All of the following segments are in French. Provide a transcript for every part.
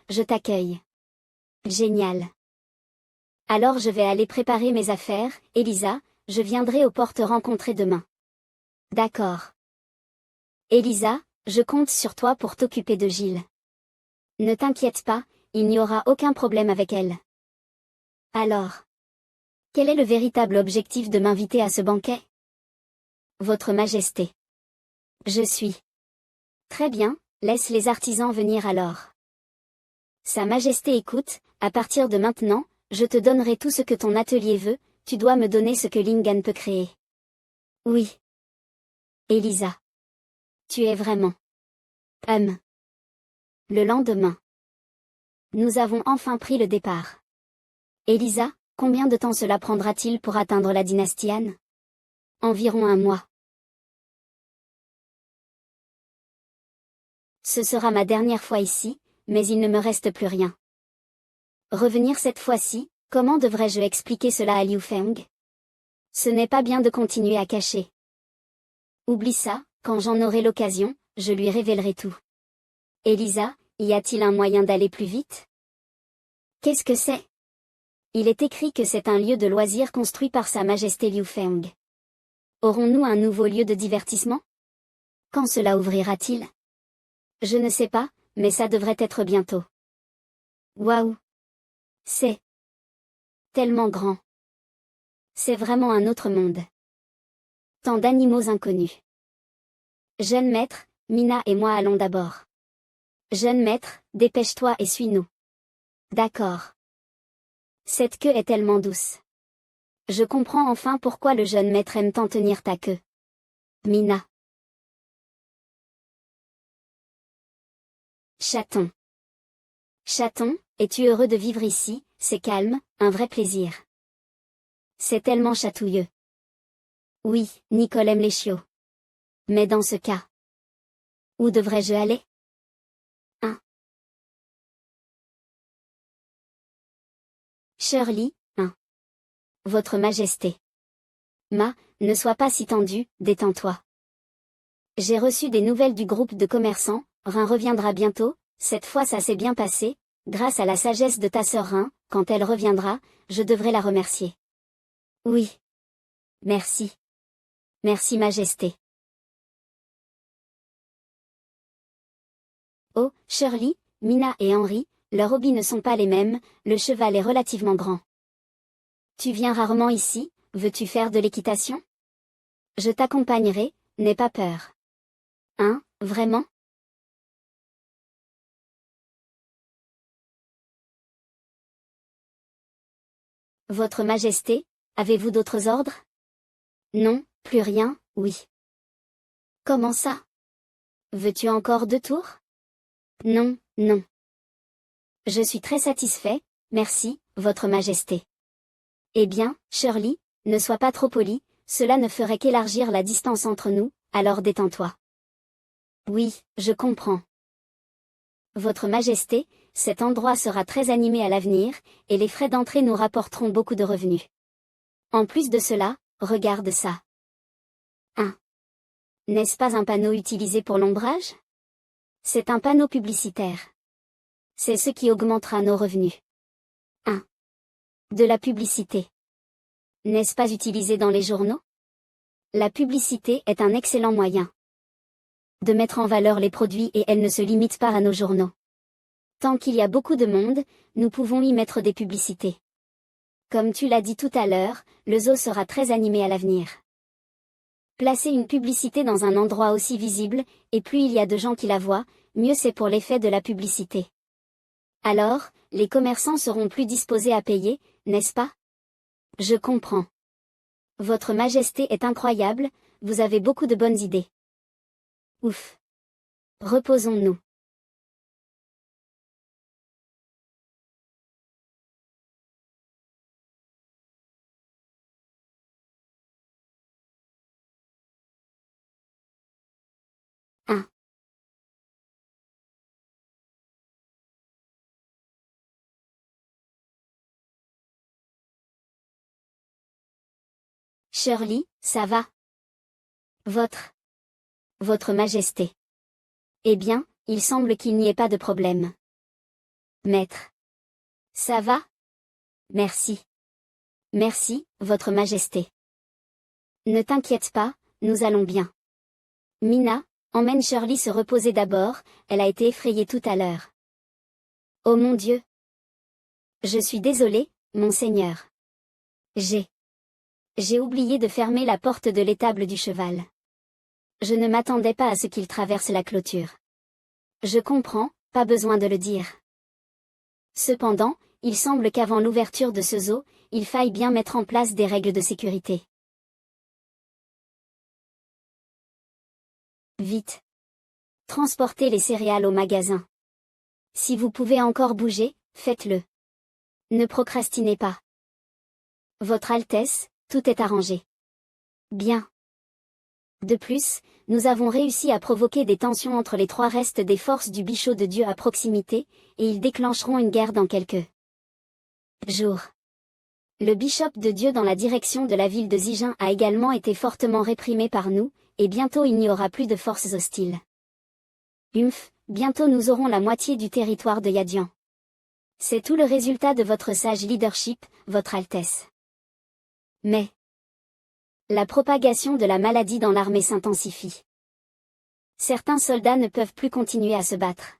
Je t'accueille. Génial. Alors je vais aller préparer mes affaires, Elisa, je viendrai aux portes te rencontrer demain. D'accord. Elisa, je compte sur toi pour t'occuper de Gilles. Ne t'inquiète pas, il n'y aura aucun problème avec elle. Alors, quel est le véritable objectif de m'inviter à ce banquet? Votre Majesté. Je suis. Très bien, laisse les artisans venir alors. Sa Majesté écoute, à partir de maintenant, je te donnerai tout ce que ton atelier veut, tu dois me donner ce que Lingan peut créer. Oui. Elisa. Tu es vraiment. Le lendemain. Nous avons enfin pris le départ. Elisa, combien de temps cela prendra-t-il pour atteindre la dynastie Han? Environ 1 mois. Ce sera ma dernière fois ici, mais il ne me reste plus rien. Revenir cette fois-ci, comment devrais-je expliquer cela à Liu Feng? Ce n'est pas bien de continuer à cacher. Oublie ça, quand j'en aurai l'occasion, je lui révélerai tout. Elisa, y a-t-il un moyen d'aller plus vite? Qu'est-ce que c'est? Il est écrit que c'est un lieu de loisirs construit par Sa Majesté Liu Feng. Aurons-nous un nouveau lieu de divertissement? Quand cela ouvrira-t-il? Je ne sais pas, mais ça devrait être bientôt. Waouh! C'est tellement grand. C'est vraiment un autre monde. Tant d'animaux inconnus. Jeune maître, Mina et moi allons d'abord. Jeune maître, dépêche-toi et suis-nous. D'accord. Cette queue est tellement douce. Je comprends enfin pourquoi le jeune maître aime tant tenir ta queue. Mina. Chaton. Chaton, es-tu heureux de vivre ici? C'est calme, un vrai plaisir. C'est tellement chatouilleux. Oui, Nicole aime les chiots. Mais dans ce cas, où devrais-je aller? Shirley, Votre Majesté. Ne sois pas si tendue, détends-toi. J'ai reçu des nouvelles du groupe de commerçants, Rin reviendra bientôt, cette fois ça s'est bien passé, grâce à la sagesse de ta sœur Rin, quand elle reviendra, je devrais la remercier. Oui. Merci. Merci Majesté. Oh, Shirley, Mina et Henry, leurs hobbies ne sont pas les mêmes, le cheval est relativement grand. Tu viens rarement ici, veux-tu faire de l'équitation? Je t'accompagnerai, n'aie pas peur. Vraiment? Votre Majesté, avez-vous d'autres ordres? Non, plus rien, oui. Comment ça? Veux-tu encore 2 tours? Non, non. Je suis très satisfait, merci, Votre Majesté. Eh bien, Shirley, ne sois pas trop polie, cela ne ferait qu'élargir la distance entre nous, alors détends-toi. Oui, je comprends. Votre Majesté, cet endroit sera très animé à l'avenir, et les frais d'entrée nous rapporteront beaucoup de revenus. En plus de cela, regarde ça. N'est-ce pas un panneau utilisé pour l'ombrage? C'est un panneau publicitaire. C'est ce qui augmentera nos revenus. De la publicité. N'est-ce pas utilisé dans les journaux? La publicité est un excellent moyen de mettre en valeur les produits et elle ne se limite pas à nos journaux. Tant qu'il y a beaucoup de monde, nous pouvons y mettre des publicités. Comme tu l'as dit tout à l'heure, le zoo sera très animé à l'avenir. Placer une publicité dans un endroit aussi visible, et plus il y a de gens qui la voient, mieux c'est pour l'effet de la publicité. Alors, les commerçants seront plus disposés à payer, n'est-ce pas? Je comprends. Votre Majesté est incroyable, vous avez beaucoup de bonnes idées. Ouf. Reposons-nous. Shirley, ça va? Votre Majesté. Eh bien, il semble qu'il n'y ait pas de problème. Maître. Ça va? Merci. Merci, Votre Majesté. Ne t'inquiète pas, nous allons bien. Mina, emmène Shirley se reposer d'abord, elle a été effrayée tout à l'heure. Oh mon Dieu! Je suis désolée, monseigneur. J'ai oublié de fermer la porte de l'étable du cheval. Je ne m'attendais pas à ce qu'il traverse la clôture. Je comprends, pas besoin de le dire. Cependant, il semble qu'avant l'ouverture de ce zoo, il faille bien mettre en place des règles de sécurité. Vite. Transportez les céréales au magasin. Si vous pouvez encore bouger, faites-le. Ne procrastinez pas. Votre Altesse, tout est arrangé. Bien. De plus, nous avons réussi à provoquer des tensions entre les trois restes des forces du Bichot de Dieu à proximité, et ils déclencheront une guerre dans quelques jours. Le bishop de Dieu dans la direction de la ville de Zijin a également été fortement réprimé par nous, et bientôt il n'y aura plus de forces hostiles. Bientôt nous aurons la moitié du territoire de Yadian. C'est tout le résultat de votre sage leadership, Votre Altesse. Mais la propagation de la maladie dans l'armée s'intensifie. Certains soldats ne peuvent plus continuer à se battre.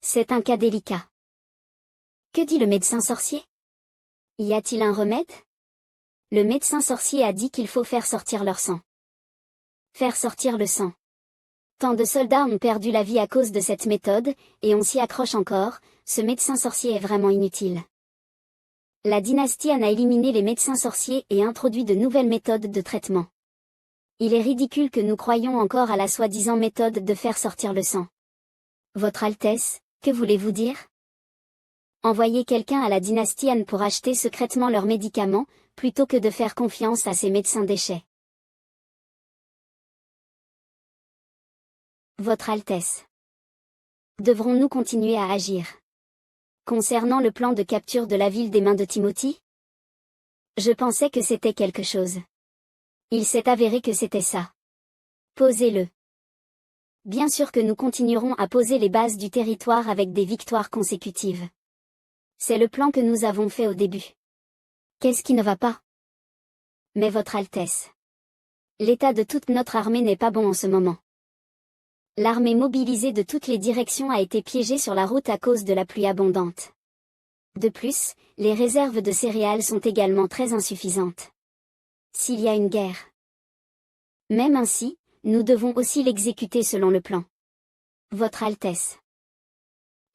C'est un cas délicat. Que dit le médecin sorcier? Y a-t-il un remède? Le médecin sorcier a dit qu'il faut faire sortir leur sang. Faire sortir le sang. Tant de soldats ont perdu la vie à cause de cette méthode, et on s'y accroche encore, ce médecin sorcier est vraiment inutile. La dynastie Han a éliminé les médecins sorciers et introduit de nouvelles méthodes de traitement. Il est ridicule que nous croyions encore à la soi-disant méthode de faire sortir le sang. Votre Altesse, que voulez-vous dire? Envoyer quelqu'un à la dynastie Han pour acheter secrètement leurs médicaments, plutôt que de faire confiance à ces médecins déchets. Votre Altesse. Devrons-nous continuer à agir? Concernant le plan de capture de la ville des mains de Timothy? Je pensais que c'était quelque chose. Il s'est avéré que c'était ça. Posez-le. Bien sûr que nous continuerons à poser les bases du territoire avec des victoires consécutives. C'est le plan que nous avons fait au début. Qu'est-ce qui ne va pas? Mais Votre Altesse. L'état de toute notre armée n'est pas bon en ce moment. L'armée mobilisée de toutes les directions a été piégée sur la route à cause de la pluie abondante. De plus, les réserves de céréales sont également très insuffisantes. S'il y a une guerre. Même ainsi, nous devons aussi l'exécuter selon le plan. Votre Altesse.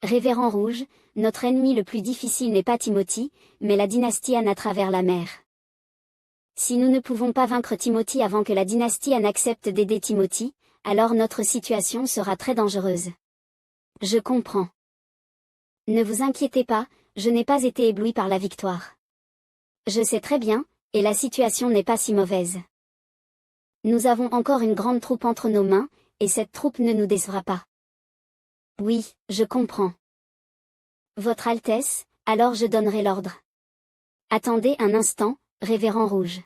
Révérend Rouge, notre ennemi le plus difficile n'est pas Timothy, mais la dynastie Han à travers la mer. Si nous ne pouvons pas vaincre Timothy avant que la dynastie Han accepte d'aider Timothy, alors notre situation sera très dangereuse. Je comprends. Ne vous inquiétez pas, je n'ai pas été ébloui par la victoire. Je sais très bien, et la situation n'est pas si mauvaise. Nous avons encore une grande troupe entre nos mains, et cette troupe ne nous décevra pas. Oui, je comprends. Votre Altesse, alors je donnerai l'ordre. Attendez un instant, Révérend Rouge.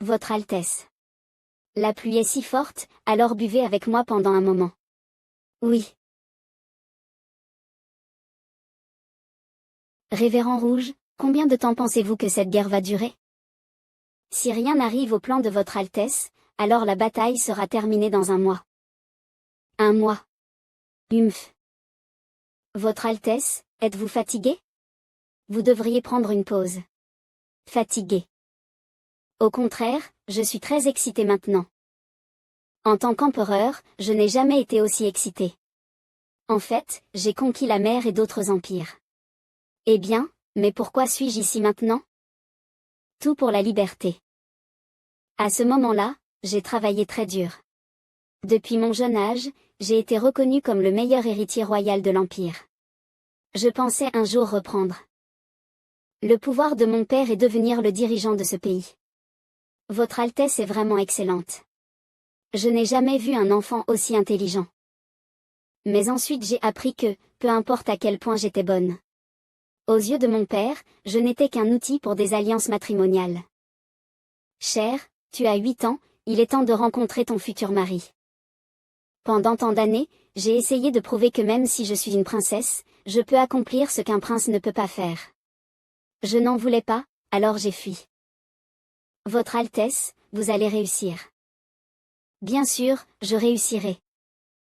Votre Altesse. La pluie est si forte, alors buvez avec moi pendant un moment. Oui. Révérend Rouge, combien de temps pensez-vous que cette guerre va durer? Si rien n'arrive au plan de Votre Altesse, alors la bataille sera terminée dans un mois. Un mois. Votre Altesse, êtes-vous fatigué? Vous devriez prendre une pause. Fatigué. Au contraire, je suis très excité maintenant. En tant qu'empereur, je n'ai jamais été aussi excité. En fait, j'ai conquis la mer et d'autres empires. Eh bien, mais pourquoi suis-je ici maintenant? Tout pour la liberté. À ce moment-là, j'ai travaillé très dur. Depuis mon jeune âge, j'ai été reconnu comme le meilleur héritier royal de l'Empire. Je pensais un jour reprendre le pouvoir de mon père et devenir le dirigeant de ce pays. Votre Altesse est vraiment excellente. Je n'ai jamais vu un enfant aussi intelligent. Mais ensuite j'ai appris que, peu importe à quel point j'étais bonne. Aux yeux de mon père, je n'étais qu'un outil pour des alliances matrimoniales. Cher, tu as 8 ans, il est temps de rencontrer ton futur mari. Pendant tant d'années, j'ai essayé de prouver que même si je suis une princesse, je peux accomplir ce qu'un prince ne peut pas faire. Je n'en voulais pas, alors j'ai fui. Votre Altesse, vous allez réussir. Bien sûr, je réussirai.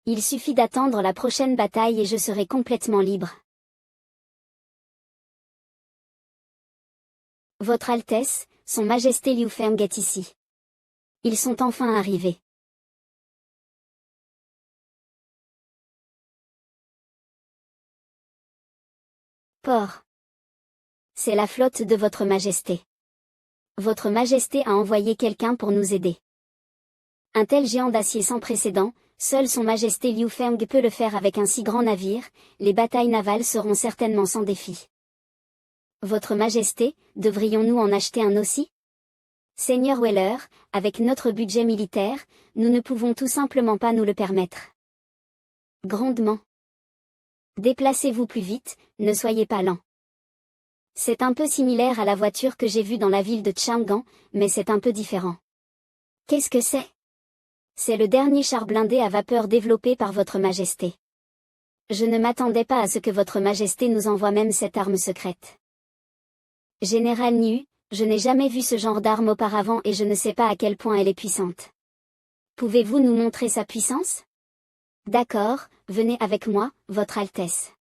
Il suffit d'attendre la prochaine bataille et je serai complètement libre. Votre Altesse, Son Majesté Liu Feng est ici. Ils sont enfin arrivés. Port. C'est la flotte de Votre Majesté. Votre Majesté a envoyé quelqu'un pour nous aider. Un tel géant d'acier sans précédent, seul Son Majesté Liu Feng peut le faire avec un si grand navire, les batailles navales seront certainement sans défi. Votre Majesté, devrions-nous en acheter un aussi? Seigneur Weller, avec notre budget militaire, nous ne pouvons tout simplement pas nous le permettre. Grondement. Déplacez-vous plus vite, ne soyez pas lent. C'est un peu similaire à la voiture que j'ai vue dans la ville de Chang'an, mais c'est un peu différent. Qu'est-ce que c'est? C'est le dernier char blindé à vapeur développé par Votre Majesté. Je ne m'attendais pas à ce que Votre Majesté nous envoie même cette arme secrète. Général Niu, je n'ai jamais vu ce genre d'arme auparavant et je ne sais pas à quel point elle est puissante. Pouvez-vous nous montrer sa puissance? D'accord, venez avec moi, Votre Altesse.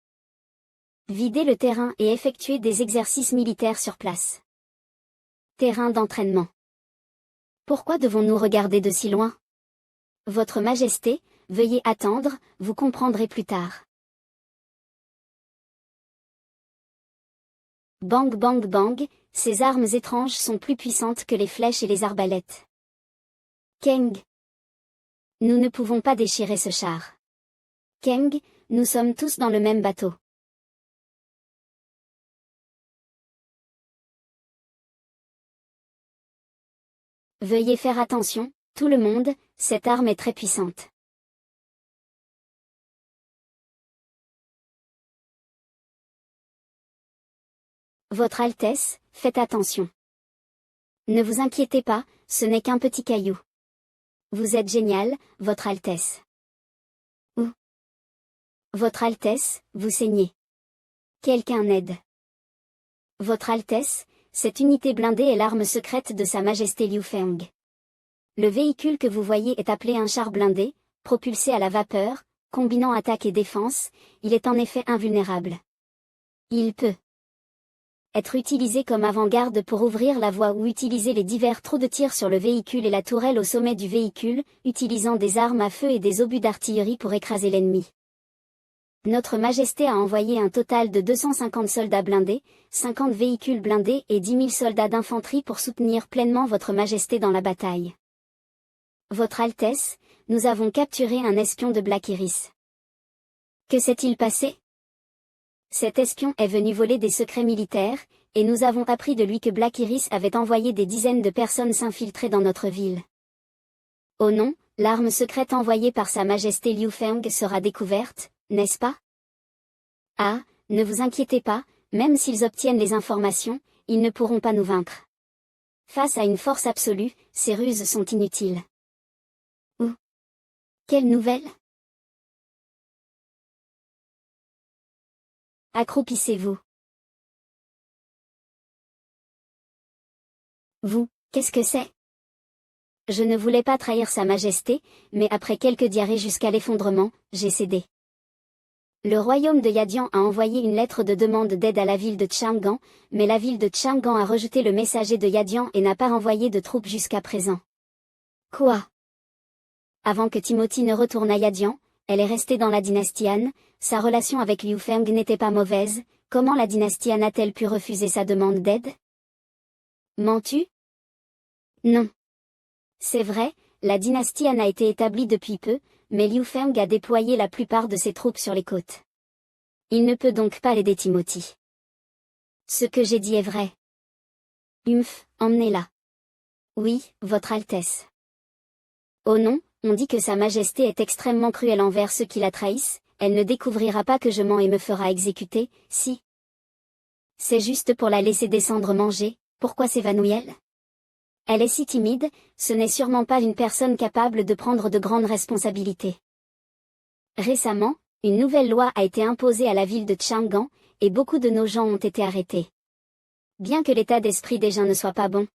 Videz le terrain et effectuez des exercices militaires sur place. Terrain d'entraînement. Pourquoi devons-nous regarder de si loin? Votre Majesté, veuillez attendre, vous comprendrez plus tard. Bang bang bang, ces armes étranges sont plus puissantes que les flèches et les arbalètes. Keng. Nous ne pouvons pas déchirer ce char. Keng, nous sommes tous dans le même bateau. Veuillez faire attention, tout le monde, cette arme est très puissante. Votre Altesse, faites attention. Ne vous inquiétez pas, ce n'est qu'un petit caillou. Vous êtes génial, Votre Altesse. Où? Votre Altesse, vous saignez. Quelqu'un aide. Votre Altesse, cette unité blindée est l'arme secrète de Sa Majesté Liu Feng. Le véhicule que vous voyez est appelé un char blindé, propulsé à la vapeur, combinant attaque et défense, il est en effet invulnérable. Il peut être utilisé comme avant-garde pour ouvrir la voie ou utiliser les divers trous de tir sur le véhicule et la tourelle au sommet du véhicule, utilisant des armes à feu et des obus d'artillerie pour écraser l'ennemi. Notre Majesté a envoyé un total de 250 soldats blindés, 50 véhicules blindés et 10 000 soldats d'infanterie pour soutenir pleinement Votre Majesté dans la bataille. Votre Altesse, nous avons capturé un espion de Black Iris. Que s'est-il passé? Cet espion est venu voler des secrets militaires, et nous avons appris de lui que Black Iris avait envoyé des dizaines de personnes s'infiltrer dans notre ville. Oh non, l'arme secrète envoyée par Sa Majesté Liu Feng sera découverte, n'est-ce pas? Ah, ne vous inquiétez pas, même s'ils obtiennent les informations, ils ne pourront pas nous vaincre. Face à une force absolue, ces ruses sont inutiles. Ou quelle nouvelle? Accroupissez-vous. Vous, qu'est-ce que c'est? Je ne voulais pas trahir Sa Majesté, mais après quelques diarrhées jusqu'à l'effondrement, j'ai cédé. Le royaume de Yadian a envoyé une lettre de demande d'aide à la ville de Chang'an, mais la ville de Chang'an a rejeté le messager de Yadian et n'a pas envoyé de troupes jusqu'à présent. Quoi? Avant que Timothy ne retourne à Yadian, elle est restée dans la dynastie Han, sa relation avec Liu Feng n'était pas mauvaise, comment la dynastie Han a-t-elle pu refuser sa demande d'aide? Mens-tu? Non. C'est vrai, la dynastie Han a été établie depuis peu, mais Liu Feng a déployé la plupart de ses troupes sur les côtes. Il ne peut donc pas l'aider Timothy. Ce que j'ai dit est vrai. Emmenez-la. Oui, Votre Altesse. Oh non, on dit que Sa Majesté est extrêmement cruelle envers ceux qui la trahissent, elle ne découvrira pas que je mens et me fera exécuter, si. C'est juste pour la laisser descendre manger, pourquoi s'évanouit-elle? Elle est si timide, ce n'est sûrement pas une personne capable de prendre de grandes responsabilités. Récemment, une nouvelle loi a été imposée à la ville de Chang'an, et beaucoup de nos gens ont été arrêtés. Bien que l'état d'esprit des gens ne soit pas bon.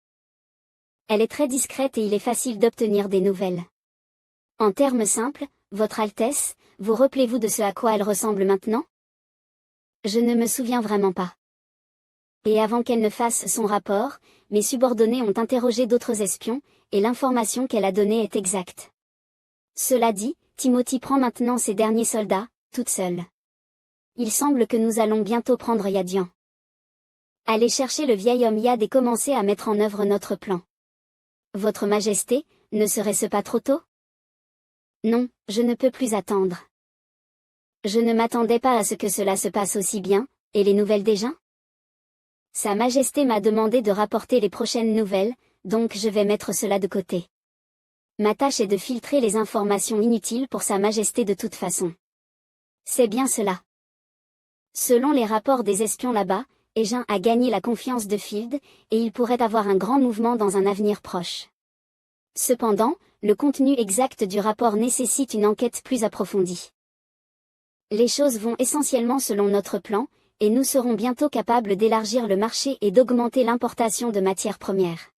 Elle est très discrète et il est facile d'obtenir des nouvelles. En termes simples, Votre Altesse, vous rappelez-vous de ce à quoi elle ressemble maintenant? Je ne me souviens vraiment pas. Et avant qu'elle ne fasse son rapport, mes subordonnés ont interrogé d'autres espions, et l'information qu'elle a donnée est exacte. Cela dit, Timothy prend maintenant ses derniers soldats, toute seule. Il semble que nous allons bientôt prendre Yadian. Allez chercher le vieil homme Yad et commencer à mettre en œuvre notre plan. Votre Majesté, ne serait-ce pas trop tôt? Non, je ne peux plus attendre. Je ne m'attendais pas à ce que cela se passe aussi bien, et les nouvelles déjà? Sa Majesté m'a demandé de rapporter les prochaines nouvelles, donc je vais mettre cela de côté. Ma tâche est de filtrer les informations inutiles pour Sa Majesté de toute façon. C'est bien cela. Selon les rapports des espions là-bas, Aegin a gagné la confiance de Field, et il pourrait avoir un grand mouvement dans un avenir proche. Cependant, le contenu exact du rapport nécessite une enquête plus approfondie. Les choses vont essentiellement selon notre plan, et nous serons bientôt capables d'élargir le marché et d'augmenter l'importation de matières premières.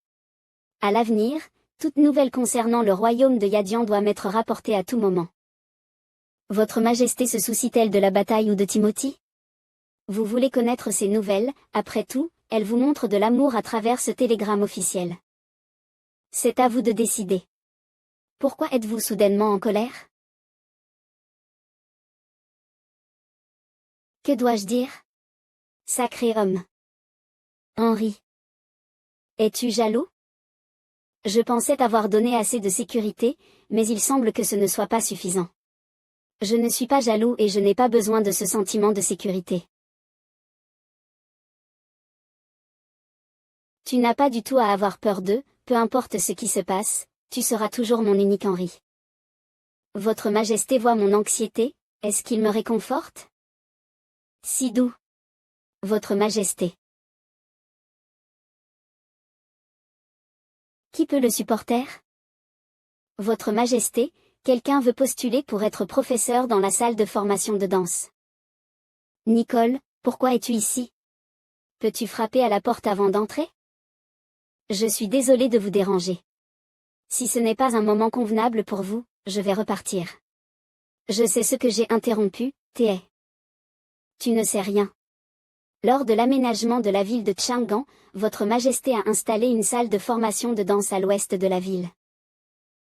À l'avenir, toute nouvelle concernant le royaume de Yadian doit m'être rapportée à tout moment. Votre Majesté se soucie-t-elle de la bataille ou de Timothy? Vous voulez connaître ces nouvelles, après tout, elle vous montre de l'amour à travers ce télégramme officiel. C'est à vous de décider. Pourquoi êtes-vous soudainement en colère? Que dois-je dire? Sacré homme. Henri. Es-tu jaloux? Je pensais t'avoir donné assez de sécurité, mais il semble que ce ne soit pas suffisant. Je ne suis pas jaloux et je n'ai pas besoin de ce sentiment de sécurité. Tu n'as pas du tout à avoir peur d'eux, peu importe ce qui se passe, tu seras toujours mon unique Henri. Votre Majesté voit mon anxiété, est-ce qu'il me réconforte? Si doux. Votre Majesté. Qui peut le supporter? Votre Majesté, quelqu'un veut postuler pour être professeur dans la salle de formation de danse. Nicole, pourquoi es-tu ici? Peux-tu frapper à la porte avant d'entrer? Je suis désolée de vous déranger. Si ce n'est pas un moment convenable pour vous, je vais repartir. Je sais ce que j'ai interrompu, T.A. Tu ne sais rien. Lors de l'aménagement de la ville de Chang'an, Votre Majesté a installé une salle de formation de danse à l'ouest de la ville.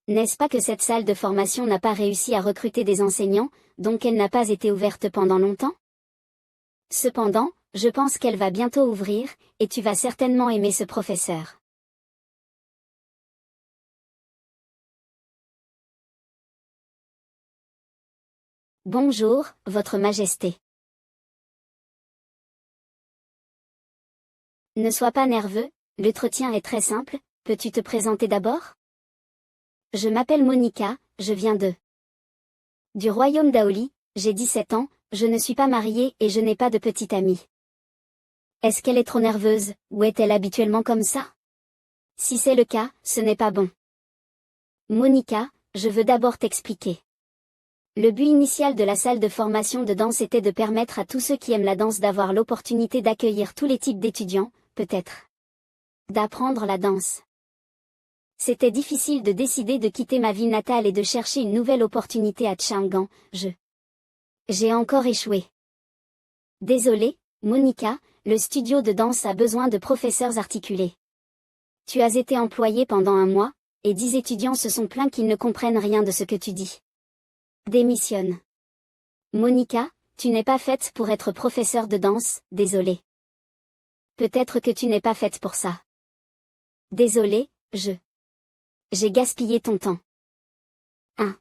N'est-ce pas que cette salle de formation n'a pas réussi à recruter des enseignants, donc elle n'a pas été ouverte pendant longtemps? Cependant, je pense qu'elle va bientôt ouvrir, et tu vas certainement aimer ce professeur. Bonjour, Votre Majesté. Ne sois pas nerveux, l'entretien est très simple, peux-tu te présenter d'abord? Je m'appelle Monica, je viens du royaume d'Aoli, j'ai 17 ans, je ne suis pas mariée et je n'ai pas de petite amie. Est-ce qu'elle est trop nerveuse, ou est-elle habituellement comme ça? Si c'est le cas, ce n'est pas bon. Monica, je veux d'abord t'expliquer. Le but initial de la salle de formation de danse était de permettre à tous ceux qui aiment la danse d'avoir l'opportunité d'accueillir tous les types d'étudiants, peut-être. D'apprendre la danse. C'était difficile de décider de quitter ma ville natale et de chercher une nouvelle opportunité à Chang'an, j'ai encore échoué. Désolée, Monica, le studio de danse a besoin de professeurs articulés. Tu as été employée pendant un mois, et 10 étudiants se sont plaints qu'ils ne comprennent rien de ce que tu dis. Démissionne. Monica, tu n'es pas faite pour être professeur de danse, désolée. Peut-être que tu n'es pas faite pour ça. Désolée, j'ai gaspillé ton temps. 1.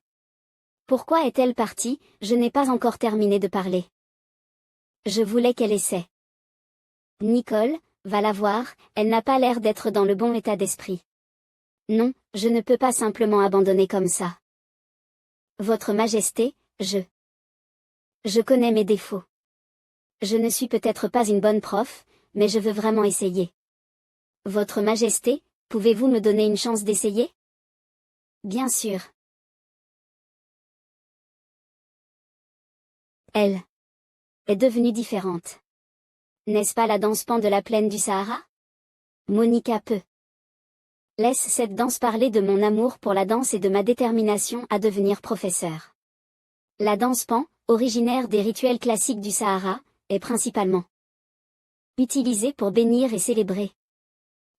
Pourquoi est-elle partie? Je n'ai pas encore terminé de parler. Je voulais qu'elle essaie. Nicole, va la voir, elle n'a pas l'air d'être dans le bon état d'esprit. Non, je ne peux pas simplement abandonner comme ça. Votre Majesté, je connais mes défauts. Je ne suis peut-être pas une bonne prof, mais je veux vraiment essayer. Votre Majesté, pouvez-vous me donner une chance d'essayer? Bien sûr. Elle est devenue différente. N'est-ce pas la danse pan de la plaine du Sahara? Monica peut. Laisse cette danse parler de mon amour pour la danse et de ma détermination à devenir professeur. La danse pan, originaire des rituels classiques du Sahara, est principalement utilisée pour bénir et célébrer.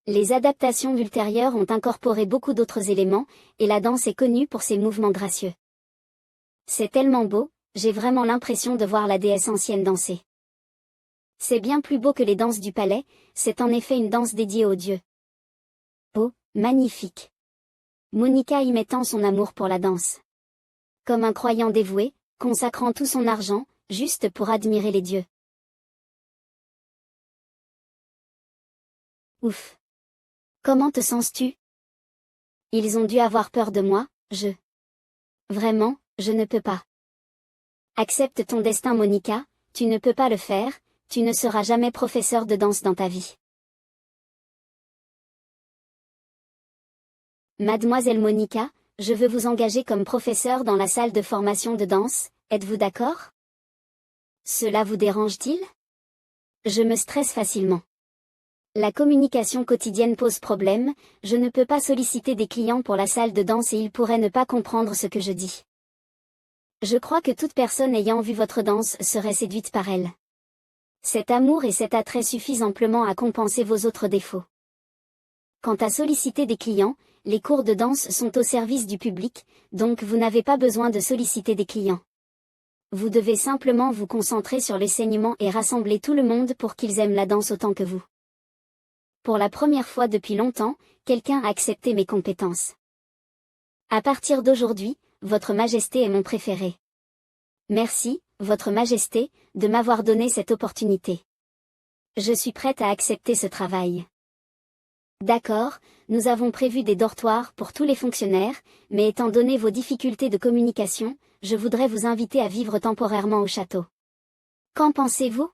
Les adaptations ultérieures ont incorporé beaucoup d'autres éléments, et la danse est connue pour ses mouvements gracieux. C'est tellement beau, j'ai vraiment l'impression de voir la déesse ancienne danser. C'est bien plus beau que les danses du palais, c'est en effet une danse dédiée aux dieux. Oh, magnifique. Monica y mettant son amour pour la danse. Comme un croyant dévoué, consacrant tout son argent, juste pour admirer les dieux. Ouf. Comment te sens-tu? Ils ont dû avoir peur de moi, Vraiment, je ne peux pas. Accepte ton destin Monica, tu ne peux pas le faire, tu ne seras jamais professeur de danse dans ta vie. Mademoiselle Monica, je veux vous engager comme professeur dans la salle de formation de danse, êtes-vous d'accord? Cela vous dérange-t-il? Je me stresse facilement. La communication quotidienne pose problème, je ne peux pas solliciter des clients pour la salle de danse et ils pourraient ne pas comprendre ce que je dis. Je crois que toute personne ayant vu votre danse serait séduite par elle. Cet amour et cet attrait suffisent amplement à compenser vos autres défauts. Quant à solliciter des clients, les cours de danse sont au service du public, donc vous n'avez pas besoin de solliciter des clients. Vous devez simplement vous concentrer sur l'enseignement et rassembler tout le monde pour qu'ils aiment la danse autant que vous. Pour la première fois depuis longtemps, quelqu'un a accepté mes compétences. À partir d'aujourd'hui, Votre Majesté est mon préféré. Merci, Votre Majesté, de m'avoir donné cette opportunité. Je suis prête à accepter ce travail. D'accord, nous avons prévu des dortoirs pour tous les fonctionnaires, mais étant donné vos difficultés de communication, je voudrais vous inviter à vivre temporairement au château. Qu'en pensez-vous?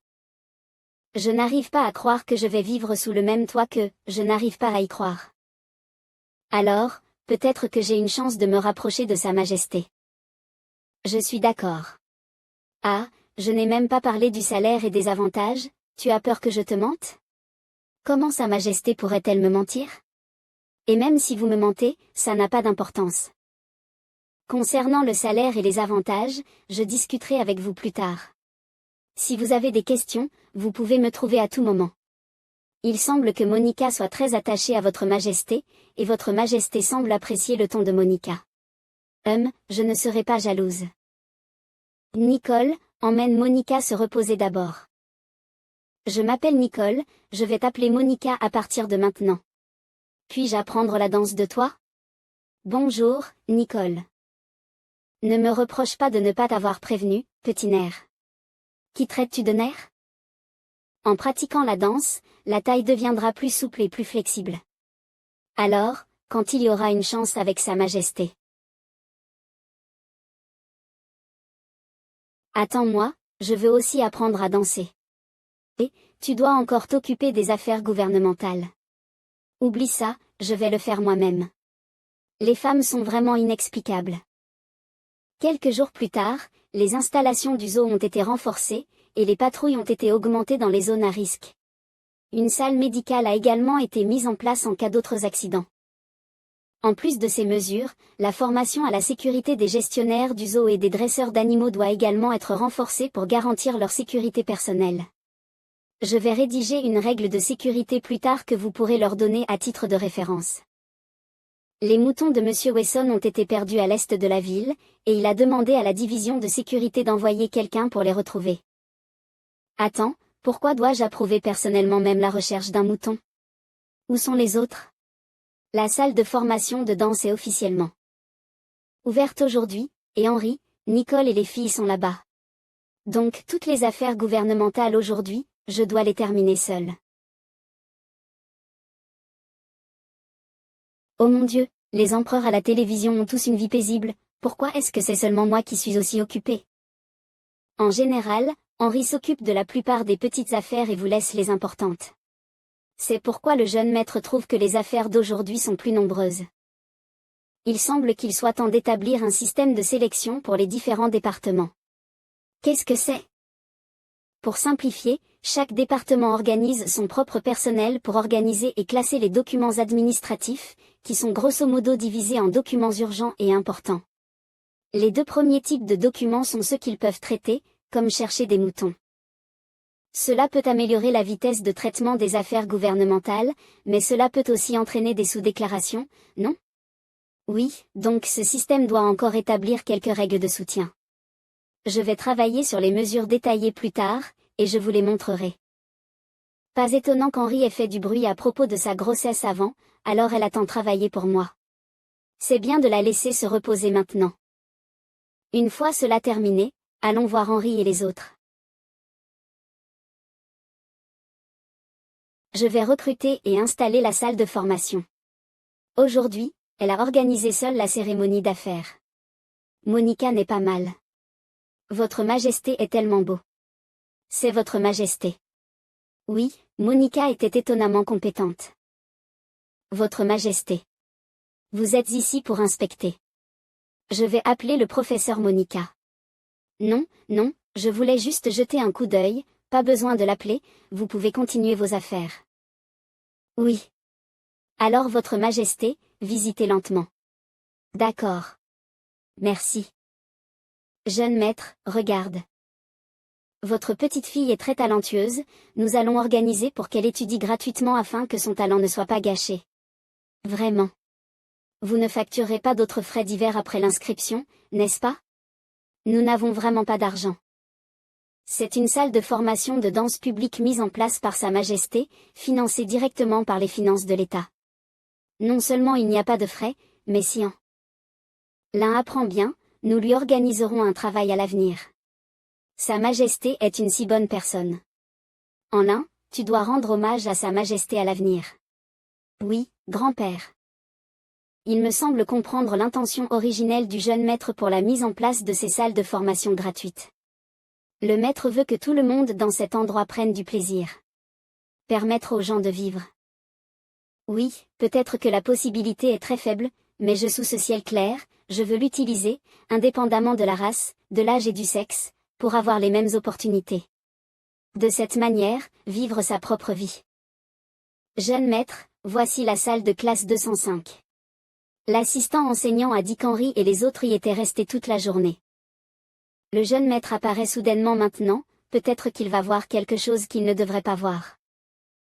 Je n'arrive pas à croire que je vais vivre sous le même toit je n'arrive pas à y croire. Alors, peut-être que j'ai une chance de me rapprocher de Sa Majesté. Je suis d'accord. Ah, je n'ai même pas parlé du salaire et des avantages, tu as peur que je te mente? Comment Sa Majesté pourrait-elle me mentir? Et même si vous me mentez, ça n'a pas d'importance. Concernant le salaire et les avantages, je discuterai avec vous plus tard. Si vous avez des questions, vous pouvez me trouver à tout moment. Il semble que Monica soit très attachée à Votre Majesté, et Votre Majesté semble apprécier le ton de Monica. Je ne serai pas jalouse. Nicole, emmène Monica se reposer d'abord. Je m'appelle Nicole, je vais t'appeler Monica à partir de maintenant. Puis-je apprendre la danse de toi? Bonjour, Nicole. Ne me reproche pas de ne pas t'avoir prévenu, petit nerf. Qui traites-tu de nerf? En pratiquant la danse, la taille deviendra plus souple et plus flexible. Alors, quand il y aura une chance avec Sa Majesté. Attends-moi, je veux aussi apprendre à danser. Et, tu dois encore t'occuper des affaires gouvernementales. Oublie ça, je vais le faire moi-même. Les femmes sont vraiment inexplicables. Quelques jours plus tard, les installations du zoo ont été renforcées, et les patrouilles ont été augmentées dans les zones à risque. Une salle médicale a également été mise en place en cas d'autres accidents. En plus de ces mesures, la formation à la sécurité des gestionnaires du zoo et des dresseurs d'animaux doit également être renforcée pour garantir leur sécurité personnelle. Je vais rédiger une règle de sécurité plus tard que vous pourrez leur donner à titre de référence. Les moutons de M. Wesson ont été perdus à l'est de la ville, et il a demandé à la division de sécurité d'envoyer quelqu'un pour les retrouver. Attends, pourquoi dois-je approuver personnellement même la recherche d'un mouton? Où sont les autres? La salle de formation de danse est officiellement ouverte aujourd'hui, et Henri, Nicole et les filles sont là-bas. Donc toutes les affaires gouvernementales aujourd'hui, je dois les terminer seule. Oh mon Dieu, les empereurs à la télévision ont tous une vie paisible, pourquoi est-ce que c'est seulement moi qui suis aussi occupée? En général, Henri s'occupe de la plupart des petites affaires et vous laisse les importantes. C'est pourquoi le jeune maître trouve que les affaires d'aujourd'hui sont plus nombreuses. Il semble qu'il soit temps d'établir un système de sélection pour les différents départements. Qu'est-ce que c'est? Pour simplifier, chaque département organise son propre personnel pour organiser et classer les documents administratifs, qui sont grosso modo divisés en documents urgents et importants. Les deux premiers types de documents sont ceux qu'ils peuvent traiter, comme chercher des moutons. Cela peut améliorer la vitesse de traitement des affaires gouvernementales, mais cela peut aussi entraîner des sous-déclarations, non? Oui, donc ce système doit encore établir quelques règles de soutien. Je vais travailler sur les mesures détaillées plus tard, et je vous les montrerai. Pas étonnant qu'Henri ait fait du bruit à propos de sa grossesse avant, alors elle a tant travaillé pour moi. C'est bien de la laisser se reposer maintenant. Une fois cela terminé, allons voir Henri et les autres. Je vais recruter et installer la salle de formation. Aujourd'hui, elle a organisé seule la cérémonie d'affaires. Monica n'est pas mal. Votre Majesté est tellement beau. C'est Votre Majesté. Oui, Monica était étonnamment compétente. Votre Majesté. Vous êtes ici pour inspecter. Je vais appeler le professeur Monica. Non, non, je voulais juste jeter un coup d'œil, pas besoin de l'appeler, vous pouvez continuer vos affaires. Oui. Alors Votre Majesté, visitez lentement. D'accord. Merci. Jeune maître, regarde. Votre petite fille est très talentueuse, nous allons organiser pour qu'elle étudie gratuitement afin que son talent ne soit pas gâché. Vraiment. Vous ne facturerez pas d'autres frais divers après l'inscription, n'est-ce pas? Nous n'avons vraiment pas d'argent. C'est une salle de formation de danse publique mise en place par Sa Majesté, financée directement par les finances de l'État. Non seulement il n'y a pas de frais, mais si l'un apprend bien, nous lui organiserons un travail à l'avenir. Sa Majesté est une si bonne personne. En l'un, tu dois rendre hommage à Sa Majesté à l'avenir. Oui, grand-père. Il me semble comprendre l'intention originelle du jeune maître pour la mise en place de ces salles de formation gratuites. Le maître veut que tout le monde dans cet endroit prenne du plaisir. Permettre aux gens de vivre. Oui, peut-être que la possibilité est très faible, mais sous ce ciel clair, je veux l'utiliser, indépendamment de la race, de l'âge et du sexe, pour avoir les mêmes opportunités. De cette manière, vivre sa propre vie. Jeune maître, voici la salle de classe 205. L'assistant enseignant a dit qu'Henri et les autres y étaient restés toute la journée. Le jeune maître apparaît soudainement maintenant, peut-être qu'il va voir quelque chose qu'il ne devrait pas voir.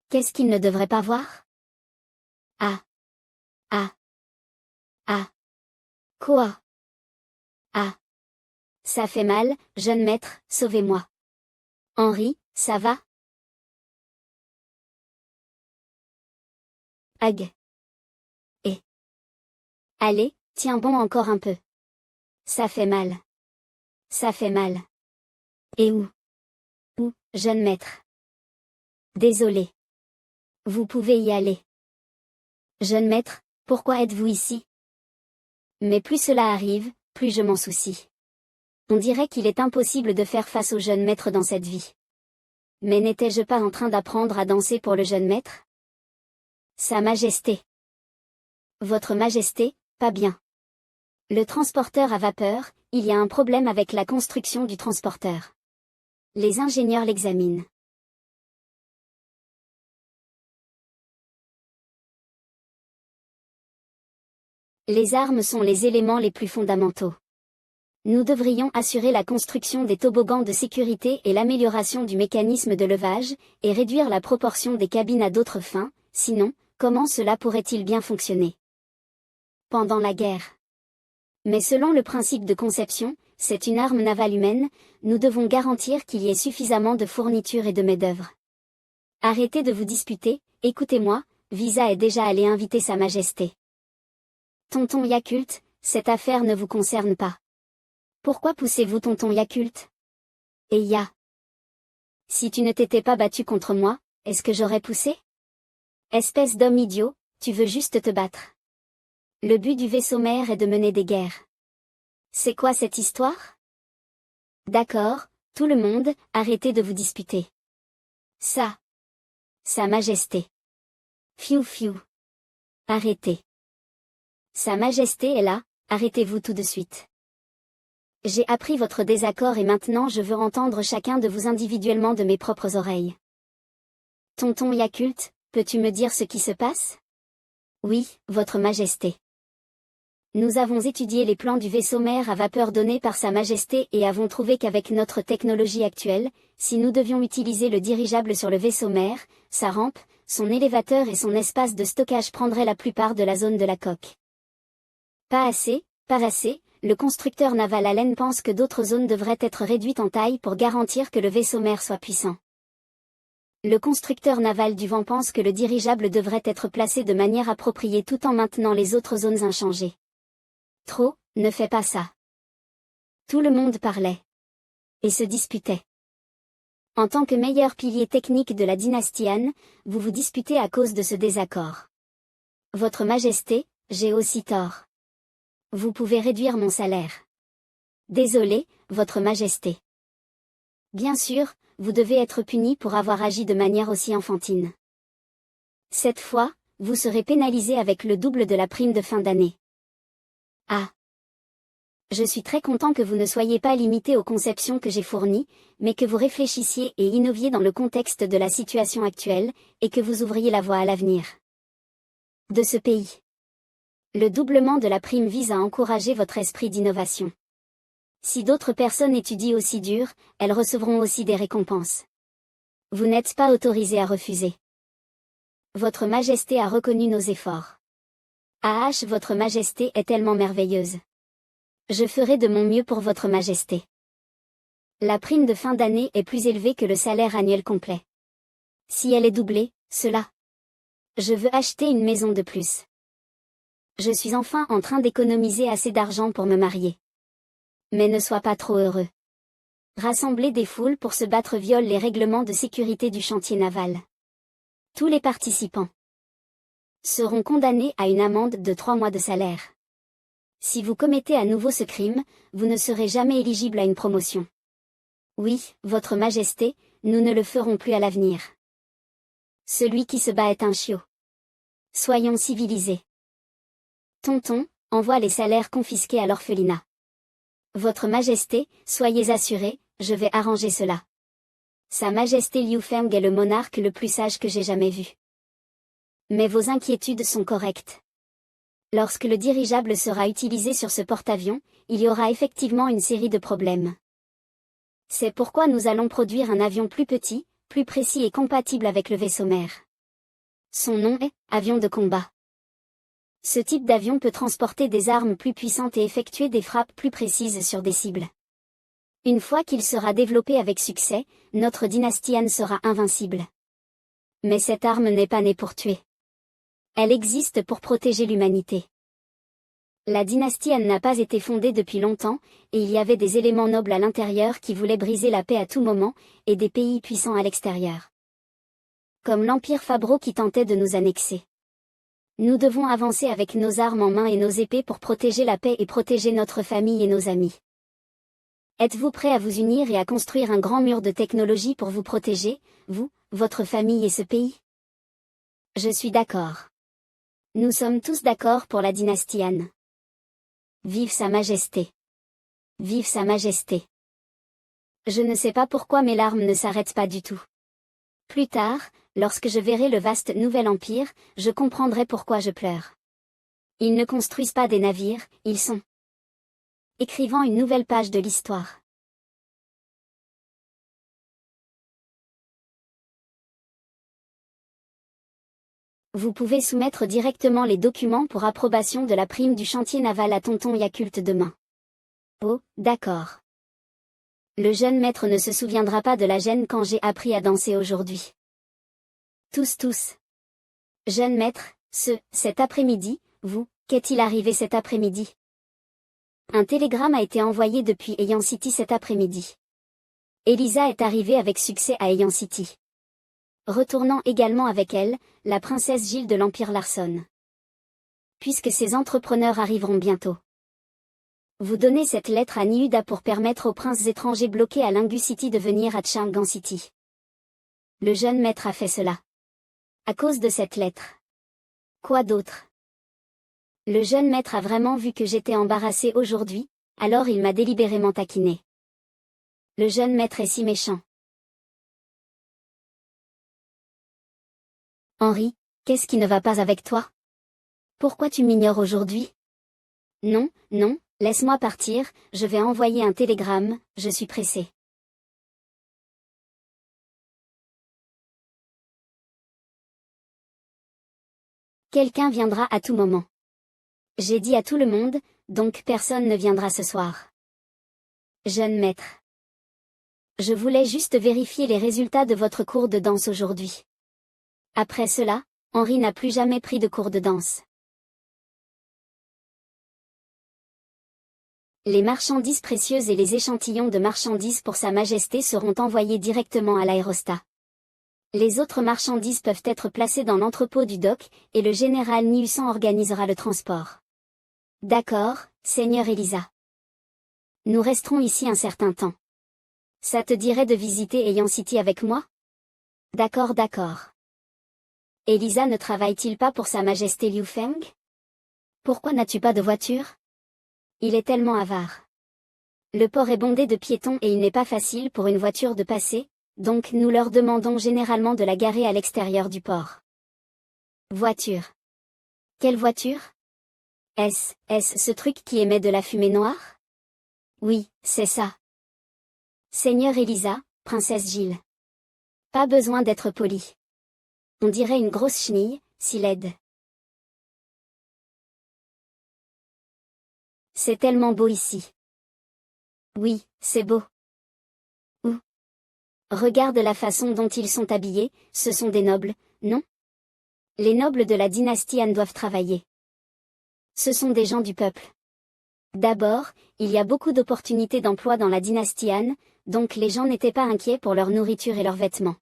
Qu'est-ce qu'il ne devrait pas voir? Ah. Ah. Ah. Quoi? Ah. Ça fait mal, jeune maître, sauvez-moi. Henri, ça va? Ag. Allez, tiens bon encore un peu. Ça fait mal. Ça fait mal. Et où? Où, jeune maître? Désolé. Vous pouvez y aller. Jeune maître, pourquoi êtes-vous ici? Mais plus cela arrive, plus je m'en soucie. On dirait qu'il est impossible de faire face au jeune maître dans cette vie. Mais n'étais-je pas en train d'apprendre à danser pour le jeune maître? Sa Majesté. Votre Majesté, pas bien. Le transporteur à vapeur, il y a un problème avec la construction du transporteur. Les ingénieurs l'examinent. Les armes sont les éléments les plus fondamentaux. Nous devrions assurer la construction des toboggans de sécurité et l'amélioration du mécanisme de levage, et réduire la proportion des cabines à d'autres fins, sinon, comment cela pourrait-il bien fonctionner? Pendant la guerre. Mais selon le principe de conception, c'est une arme navale humaine, nous devons garantir qu'il y ait suffisamment de fournitures et de main-d'œuvre. Arrêtez de vous disputer, écoutez-moi, Visa est déjà allé inviter Sa Majesté. Tonton Yakult, cette affaire ne vous concerne pas. Pourquoi poussez-vous tonton Yakult? Et Ya. Si tu ne t'étais pas battu contre moi, est-ce que j'aurais poussé? Espèce d'homme idiot, tu veux juste te battre. Le but du vaisseau mère est de mener des guerres. C'est quoi cette histoire? D'accord, tout le monde, arrêtez de vous disputer. Ça. Sa Majesté. Fiou fiou. Arrêtez. Sa Majesté est là, arrêtez-vous tout de suite. J'ai appris votre désaccord et maintenant je veux entendre chacun de vous individuellement de mes propres oreilles. Tonton Yakult, peux-tu me dire ce qui se passe? Oui, Votre Majesté. Nous avons étudié les plans du vaisseau mère à vapeur donné par Sa Majesté et avons trouvé qu'avec notre technologie actuelle, si nous devions utiliser le dirigeable sur le vaisseau mère, sa rampe, son élévateur et son espace de stockage prendraient la plupart de la zone de la coque. Pas assez, le constructeur naval Allen pense que d'autres zones devraient être réduites en taille pour garantir que le vaisseau mère soit puissant. Le constructeur naval du vent pense que le dirigeable devrait être placé de manière appropriée tout en maintenant les autres zones inchangées. Trop, ne fais pas ça. Tout le monde parlait. Et se disputait. En tant que meilleur pilier technique de la dynastie Han, vous vous disputez à cause de ce désaccord. Votre Majesté, j'ai aussi tort. Vous pouvez réduire mon salaire. Désolé, Votre Majesté. Bien sûr, vous devez être puni pour avoir agi de manière aussi enfantine. Cette fois, vous serez pénalisé avec le double de la prime de fin d'année. Ah. Je suis très content que vous ne soyez pas limité aux conceptions que j'ai fournies, mais que vous réfléchissiez et innoviez dans le contexte de la situation actuelle, et que vous ouvriez la voie à l'avenir de ce pays. Le doublement de la prime vise à encourager votre esprit d'innovation. Si d'autres personnes étudient aussi dur, elles recevront aussi des récompenses. Vous n'êtes pas autorisé à refuser. Votre Majesté a reconnu nos efforts. Votre Majesté est tellement merveilleuse. Je ferai de mon mieux pour Votre Majesté. La prime de fin d'année est plus élevée que le salaire annuel complet. Si elle est doublée, cela. Je veux acheter une maison de plus. Je suis enfin en train d'économiser assez d'argent pour me marier. Mais ne sois pas trop heureux. Rassembler des foules pour se battre viole les règlements de sécurité du chantier naval. Tous les participants seront condamnés à une amende de 3 mois de salaire. Si vous commettez à nouveau ce crime, vous ne serez jamais éligible à une promotion. Oui, Votre Majesté, nous ne le ferons plus à l'avenir. Celui qui se bat est un chiot. Soyons civilisés. Tonton, envoie les salaires confisqués à l'orphelinat. Votre Majesté, soyez assurés, je vais arranger cela. Sa Majesté Liu Feng est le monarque le plus sage que j'ai jamais vu. Mais vos inquiétudes sont correctes. Lorsque le dirigeable sera utilisé sur ce porte-avions, il y aura effectivement une série de problèmes. C'est pourquoi nous allons produire un avion plus petit, plus précis et compatible avec le vaisseau mère. Son nom est avion de combat. Ce type d'avion peut transporter des armes plus puissantes et effectuer des frappes plus précises sur des cibles. Une fois qu'il sera développé avec succès, notre dynastie Han sera invincible. Mais cette arme n'est pas née pour tuer. Elle existe pour protéger l'humanité. La dynastie Han n'a pas été fondée depuis longtemps, et il y avait des éléments nobles à l'intérieur qui voulaient briser la paix à tout moment, et des pays puissants à l'extérieur. Comme l'Empire Fabro qui tentait de nous annexer. Nous devons avancer avec nos armes en main et nos épées pour protéger la paix et protéger notre famille et nos amis. Êtes-vous prêts à vous unir et à construire un grand mur de technologie pour vous protéger, vous, votre famille et ce pays? Je suis d'accord. Nous sommes tous d'accord pour la dynastie Han. Vive Sa Majesté. Vive Sa Majesté. Je ne sais pas pourquoi mes larmes ne s'arrêtent pas du tout. Plus tard, lorsque je verrai le vaste nouvel empire, je comprendrai pourquoi je pleure. Ils ne construisent pas des navires, ils sont écrivant une nouvelle page de l'histoire. Vous pouvez soumettre directement les documents pour approbation de la prime du chantier naval à Tonton Yakult demain. Oh, d'accord. Le jeune maître ne se souviendra pas de la gêne quand j'ai appris à danser aujourd'hui. Tous. Jeune maître, cet après-midi, qu'est-il arrivé cet après-midi? Un télégramme a été envoyé depuis Aeon City cet après-midi. Elisa est arrivée avec succès à Aeon City. Retournant également avec elle, la princesse Gilles de l'Empire Larson. Puisque ces entrepreneurs arriveront bientôt. Vous donnez cette lettre à Niuda pour permettre aux princes étrangers bloqués à Lingu City de venir à Chang'an City. Le jeune maître a fait cela. À cause de cette lettre. Quoi d'autre? Le jeune maître a vraiment vu que j'étais embarrassé aujourd'hui, alors il m'a délibérément taquiné. Le jeune maître est si méchant. Henri, qu'est-ce qui ne va pas avec toi? Pourquoi tu m'ignores aujourd'hui? Non, non, laisse-moi partir, je vais envoyer un télégramme, je suis pressé. Quelqu'un viendra à tout moment. J'ai dit à tout le monde, donc personne ne viendra ce soir. Jeune maître. Je voulais juste vérifier les résultats de votre cours de danse aujourd'hui. Après cela, Henri n'a plus jamais pris de cours de danse. Les marchandises précieuses et les échantillons de marchandises pour Sa Majesté seront envoyés directement à l'aérostat. Les autres marchandises peuvent être placées dans l'entrepôt du dock, et le général Niusan organisera le transport. D'accord, Seigneur Elisa. Nous resterons ici un certain temps. Ça te dirait de visiter Heian City avec moi? D'accord, d'accord. Elisa ne travaille-t-il pas pour Sa Majesté Liu Feng? Pourquoi n'as-tu pas de voiture? Il est tellement avare. Le port est bondé de piétons et il n'est pas facile pour une voiture de passer, donc nous leur demandons généralement de la garer à l'extérieur du port. Voiture. Quelle voiture? Est-ce ce truc qui émet de la fumée noire? Oui, c'est ça. Seigneur Elisa, princesse Gilles. Pas besoin d'être poli. On dirait une grosse chenille, si laide. C'est tellement beau ici. Oui, c'est beau. Où? Regarde la façon dont ils sont habillés, ce sont des nobles, non? Les nobles de la dynastie Han doivent travailler. Ce sont des gens du peuple. D'abord, il y a beaucoup d'opportunités d'emploi dans la dynastie Han, donc les gens n'étaient pas inquiets pour leur nourriture et leurs vêtements.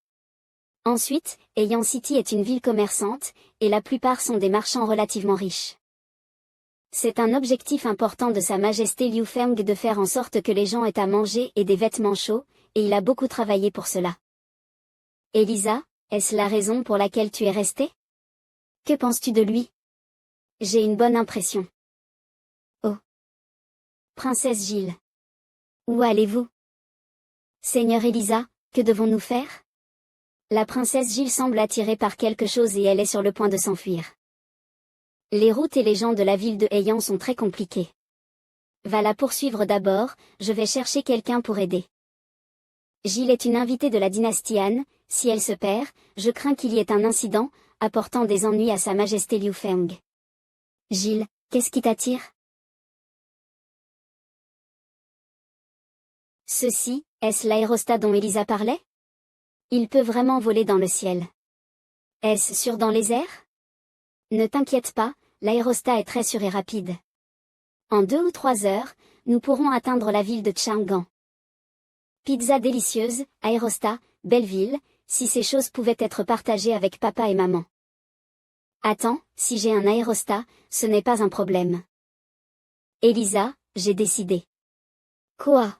Ensuite, Heian City est une ville commerçante, et la plupart sont des marchands relativement riches. C'est un objectif important de Sa Majesté Liu Feng de faire en sorte que les gens aient à manger et des vêtements chauds, et il a beaucoup travaillé pour cela. Elisa, est-ce la raison pour laquelle tu es restée? Que penses-tu de lui? J'ai une bonne impression. Oh. Princesse Gilles. Où allez-vous? Seigneur Elisa, que devons-nous faire? La princesse Gilles semble attirée par quelque chose et elle est sur le point de s'enfuir. Les routes et les gens de la ville de Heian sont très compliqués. Va la poursuivre d'abord, je vais chercher quelqu'un pour aider. Gilles est une invitée de la dynastie Han, si elle se perd, je crains qu'il y ait un incident, apportant des ennuis à Sa Majesté Liu Feng. Gilles, qu'est-ce qui t'attire? Ceci, est-ce l'aérostat dont Elisa parlait? Il peut vraiment voler dans le ciel. Est-ce sûr dans les airs? Ne t'inquiète pas, l'aérostat est très sûr et rapide. En 2 ou 3 heures, nous pourrons atteindre la ville de Chang'an. Pizza délicieuse, aérostat, belle ville, si ces choses pouvaient être partagées avec papa et maman. Attends, si j'ai un aérostat, ce n'est pas un problème. Elisa, j'ai décidé. Quoi?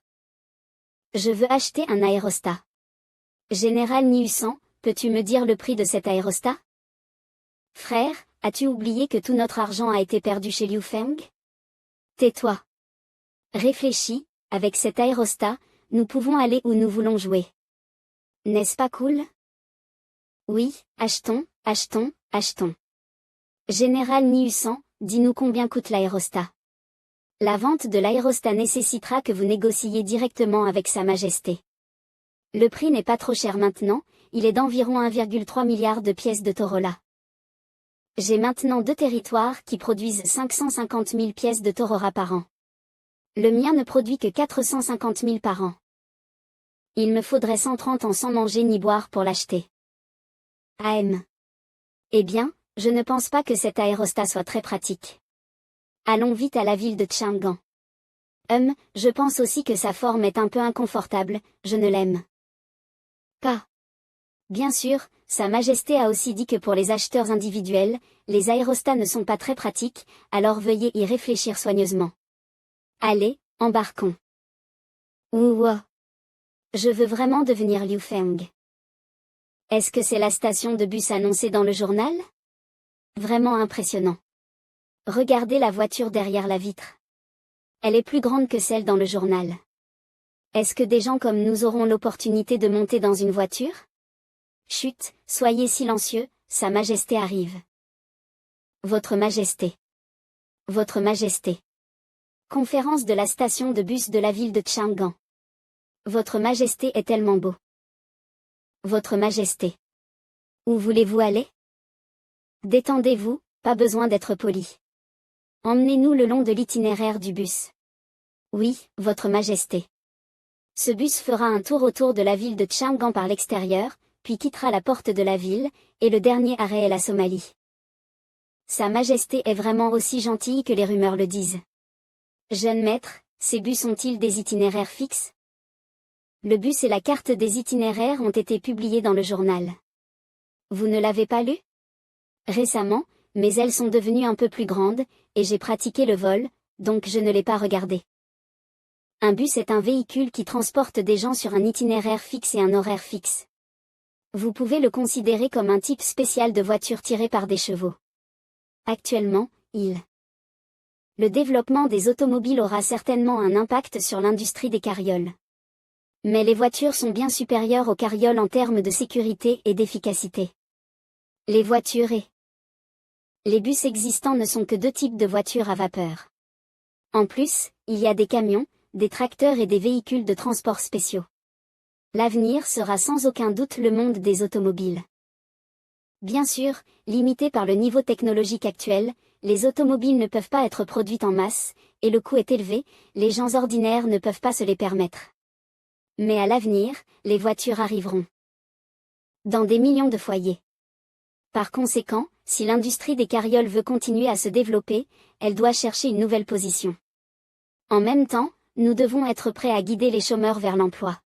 Je veux acheter un aérostat. Général Niusan, peux-tu me dire le prix de cet aérostat? Frère, as-tu oublié que tout notre argent a été perdu chez Liu Feng? Tais-toi. Réfléchis, avec cet aérostat, nous pouvons aller où nous voulons jouer. N'est-ce pas cool? Oui, achetons, achetons, achetons. Général Niusan, dis-nous combien coûte l'aérostat. La vente de l'aérostat nécessitera que vous négociiez directement avec Sa Majesté. Le prix n'est pas trop cher maintenant, il est d'environ 1,3 milliard de pièces de Torora. J'ai maintenant 2 territoires qui produisent 550 000 pièces de Torora par an. Le mien ne produit que 450 000 par an. Il me faudrait 130 ans sans manger ni boire pour l'acheter. AM. Eh bien, je ne pense pas que cet aérostat soit très pratique. Allons vite à la ville de Chang'an. Je pense aussi que sa forme est un peu inconfortable, je ne l'aime pas. Bien sûr, Sa Majesté a aussi dit que pour les acheteurs individuels, les aérostats ne sont pas très pratiques, alors veuillez y réfléchir soigneusement. Allez, embarquons. Ouah. Je veux vraiment devenir Liu Feng. Est-ce que c'est la station de bus annoncée dans le journal? Vraiment impressionnant. Regardez la voiture derrière la vitre. Elle est plus grande que celle dans le journal. Est-ce que des gens comme nous auront l'opportunité de monter dans une voiture? Chut, soyez silencieux, Sa Majesté arrive. Votre Majesté. Votre Majesté. Conférence de la station de bus de la ville de Chang'an. Votre Majesté est tellement beau. Votre Majesté. Où voulez-vous aller? Détendez-vous, pas besoin d'être poli. Emmenez-nous le long de l'itinéraire du bus. Oui, Votre Majesté. Ce bus fera un tour autour de la ville de Chang'an par l'extérieur, puis quittera la porte de la ville, et le dernier arrêt est la Somalie. Sa Majesté est vraiment aussi gentille que les rumeurs le disent. Jeune maître, ces bus ont-ils des itinéraires fixes? Le bus et la carte des itinéraires ont été publiés dans le journal. Vous ne l'avez pas lu? Récemment, mais elles sont devenues un peu plus grandes, et j'ai pratiqué le vol, donc je ne l'ai pas regardé. Un bus est un véhicule qui transporte des gens sur un itinéraire fixe et un horaire fixe. Vous pouvez le considérer comme un type spécial de voiture tirée par des chevaux. Actuellement, le développement des automobiles aura certainement un impact sur l'industrie des carrioles. Mais les voitures sont bien supérieures aux carrioles en termes de sécurité et d'efficacité. Les voitures et les bus existants ne sont que deux types de voitures à vapeur. En plus, il y a des camions, des tracteurs et des véhicules de transport spéciaux. L'avenir sera sans aucun doute le monde des automobiles. Bien sûr, limités par le niveau technologique actuel, les automobiles ne peuvent pas être produites en masse, et le coût est élevé, les gens ordinaires ne peuvent pas se les permettre. Mais à l'avenir, les voitures arriveront. Dans des millions de foyers. Par conséquent, si l'industrie des carrioles veut continuer à se développer, elle doit chercher une nouvelle position. En même temps, nous devons être prêts à guider les chômeurs vers l'emploi.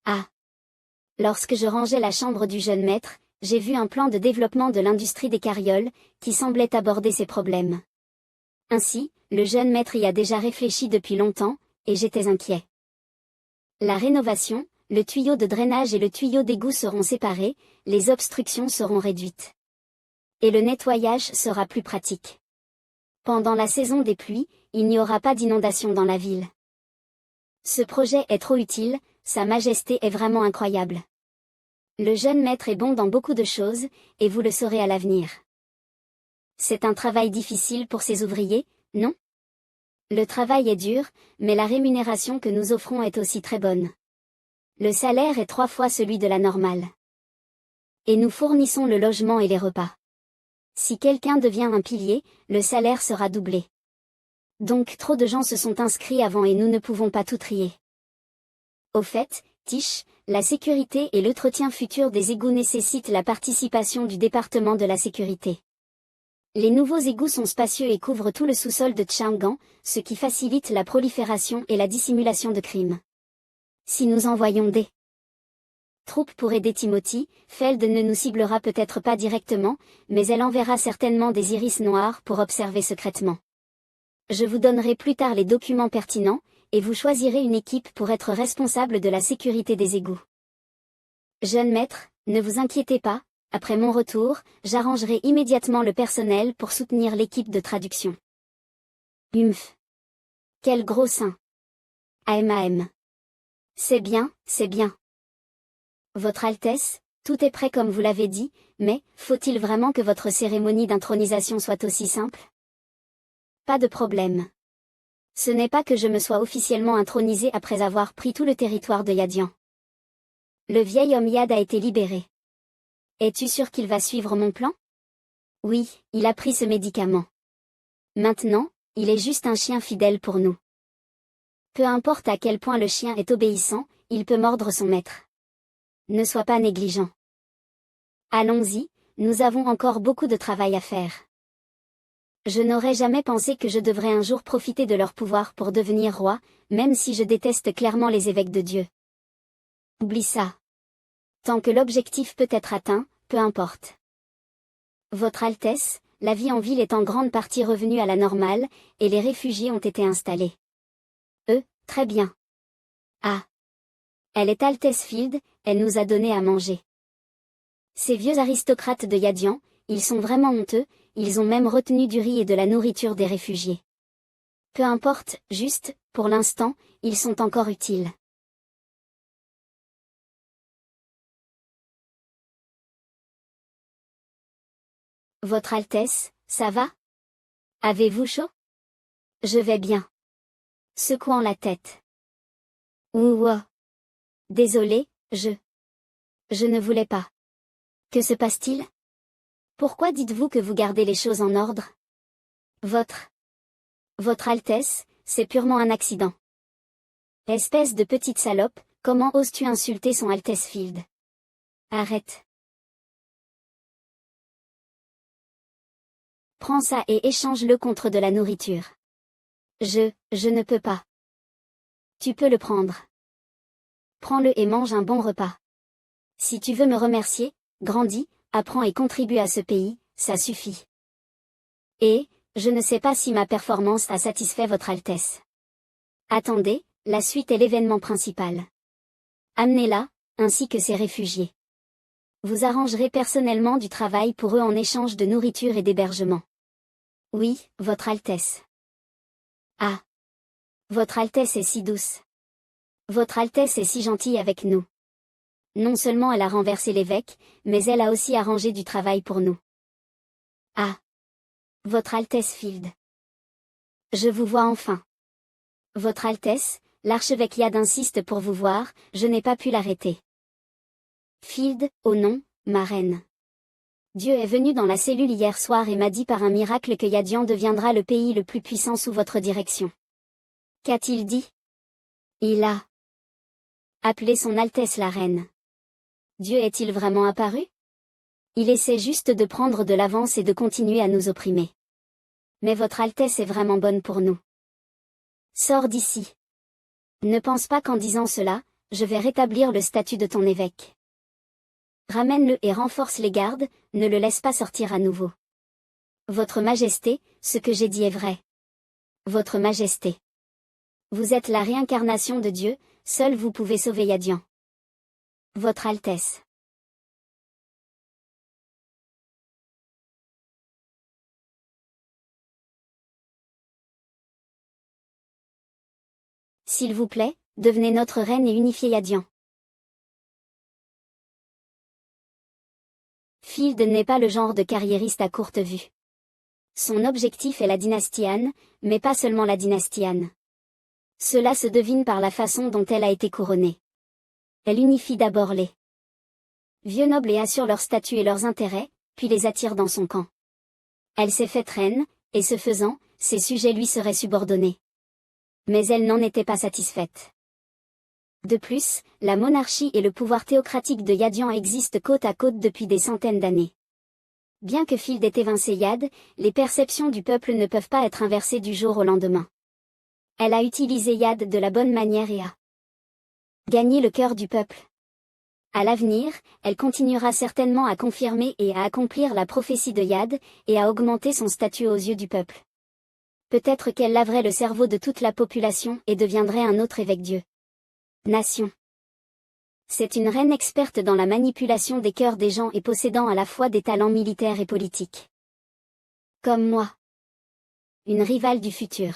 Ah! Lorsque je rangeais la chambre du jeune maître, j'ai vu un plan de développement de l'industrie des carrioles, qui semblait aborder ces problèmes. Ainsi, le jeune maître y a déjà réfléchi depuis longtemps, et j'étais inquiet. La rénovation, le tuyau de drainage et le tuyau d'égout seront séparés, les obstructions seront réduites. Et le nettoyage sera plus pratique. Pendant la saison des pluies, il n'y aura pas d'inondation dans la ville. Ce projet est trop utile, Sa Majesté est vraiment incroyable. Le jeune maître est bon dans beaucoup de choses, et vous le saurez à l'avenir. C'est un travail difficile pour ces ouvriers, non? Le travail est dur, mais la rémunération que nous offrons est aussi très bonne. Le salaire est 3 fois celui de la normale. Et nous fournissons le logement et les repas. Si quelqu'un devient un pilier, le salaire sera doublé. Donc trop de gens se sont inscrits avant et nous ne pouvons pas tout trier. Au fait, Tish, la sécurité et l'entretien futur des égouts nécessitent la participation du département de la sécurité. Les nouveaux égouts sont spacieux et couvrent tout le sous-sol de Chang'an, ce qui facilite la prolifération et la dissimulation de crimes. Si nous envoyons des troupes pour aider Timothy, Feld ne nous ciblera peut-être pas directement, mais elle enverra certainement des iris noirs pour observer secrètement. Je vous donnerai plus tard les documents pertinents, et vous choisirez une équipe pour être responsable de la sécurité des égouts. Jeune maître, ne vous inquiétez pas, après mon retour, j'arrangerai immédiatement le personnel pour soutenir l'équipe de traduction. Humph. Quel gros sein. AMAM. C'est bien, c'est bien. Votre Altesse, tout est prêt comme vous l'avez dit, mais, faut-il vraiment que votre cérémonie d'intronisation soit aussi simple? Pas de problème. Ce n'est pas que je me sois officiellement intronisé après avoir pris tout le territoire de Yadian. Le vieil homme Yad a été libéré. Es-tu sûr qu'il va suivre mon plan? Oui, il a pris ce médicament. Maintenant, il est juste un chien fidèle pour nous. Peu importe à quel point le chien est obéissant, il peut mordre son maître. Ne sois pas négligent. Allons-y, nous avons encore beaucoup de travail à faire. Je n'aurais jamais pensé que je devrais un jour profiter de leur pouvoir pour devenir roi, même si je déteste clairement les évêques de Dieu. Oublie ça. Tant que l'objectif peut être atteint, peu importe. Votre Altesse, la vie en ville est en grande partie revenue à la normale, et les réfugiés ont été installés. Très bien. Ah. Elle est Altesse Field, elle nous a donné à manger. Ces vieux aristocrates de Yadian, ils sont vraiment honteux, ils ont même retenu du riz et de la nourriture des réfugiés. Peu importe, juste, pour l'instant, ils sont encore utiles. Votre Altesse, ça va? Avez-vous chaud? Je vais bien. Secouant la tête. Ouah. Désolé, je ne voulais pas. Que se passe-t-il? Pourquoi dites-vous que vous gardez les choses en ordre? Votre Altesse, c'est purement un accident. Espèce de petite salope, comment oses-tu insulter son Altesse Field? Arrête. Prends ça et échange-le contre de la nourriture. Je ne peux pas. Tu peux le prendre. Prends-le et mange un bon repas. Si tu veux me remercier, grandis, apprends et contribue à ce pays, ça suffit. Et, je ne sais pas si ma performance a satisfait votre Altesse. Attendez, la suite est l'événement principal. Amenez-la, ainsi que ces réfugiés. Vous arrangerez personnellement du travail pour eux en échange de nourriture et d'hébergement. Oui, votre Altesse. Ah. Votre Altesse est si douce. Votre Altesse est si gentille avec nous. Non seulement elle a renversé l'évêque, mais elle a aussi arrangé du travail pour nous. Ah. Votre Altesse Field. Je vous vois enfin. Votre Altesse, l'archevêque Yad insiste pour vous voir, je n'ai pas pu l'arrêter. Field, oh non, ma reine. Dieu est venu dans la cellule hier soir et m'a dit par un miracle que Yadian deviendra le pays le plus puissant sous votre direction. Qu'a-t-il dit? Il a appelé son Altesse la reine. Dieu est-il vraiment apparu? Il essaie juste de prendre de l'avance et de continuer à nous opprimer. Mais votre Altesse est vraiment bonne pour nous. Sors d'ici. Ne pense pas qu'en disant cela, je vais rétablir le statut de ton évêque. Ramène-le et renforce les gardes, ne le laisse pas sortir à nouveau. Votre Majesté, ce que j'ai dit est vrai. Votre Majesté. Vous êtes la réincarnation de Dieu, seul vous pouvez sauver Yadian. Votre Altesse. S'il vous plaît, devenez notre reine et unifiez Yadian. Field n'est pas le genre de carriériste à courte vue. Son objectif est la dynastie Han, mais pas seulement la dynastie Han. Cela se devine par la façon dont elle a été couronnée. Elle unifie d'abord les vieux nobles et assure leur statut et leurs intérêts, puis les attire dans son camp. Elle s'est faite reine, et ce faisant, ses sujets lui seraient subordonnés. Mais elle n'en était pas satisfaite. De plus, la monarchie et le pouvoir théocratique de Yadian existent côte à côte depuis des centaines d'années. Bien que Field ait évincé Yad, les perceptions du peuple ne peuvent pas être inversées du jour au lendemain. Elle a utilisé Yad de la bonne manière et a gagné le cœur du peuple. À l'avenir, elle continuera certainement à confirmer et à accomplir la prophétie de Yad, et à augmenter son statut aux yeux du peuple. Peut-être qu'elle laverait le cerveau de toute la population et deviendrait un autre évêque-dieu. Nation. C'est une reine experte dans la manipulation des cœurs des gens et possédant à la fois des talents militaires et politiques. Comme moi. Une rivale du futur.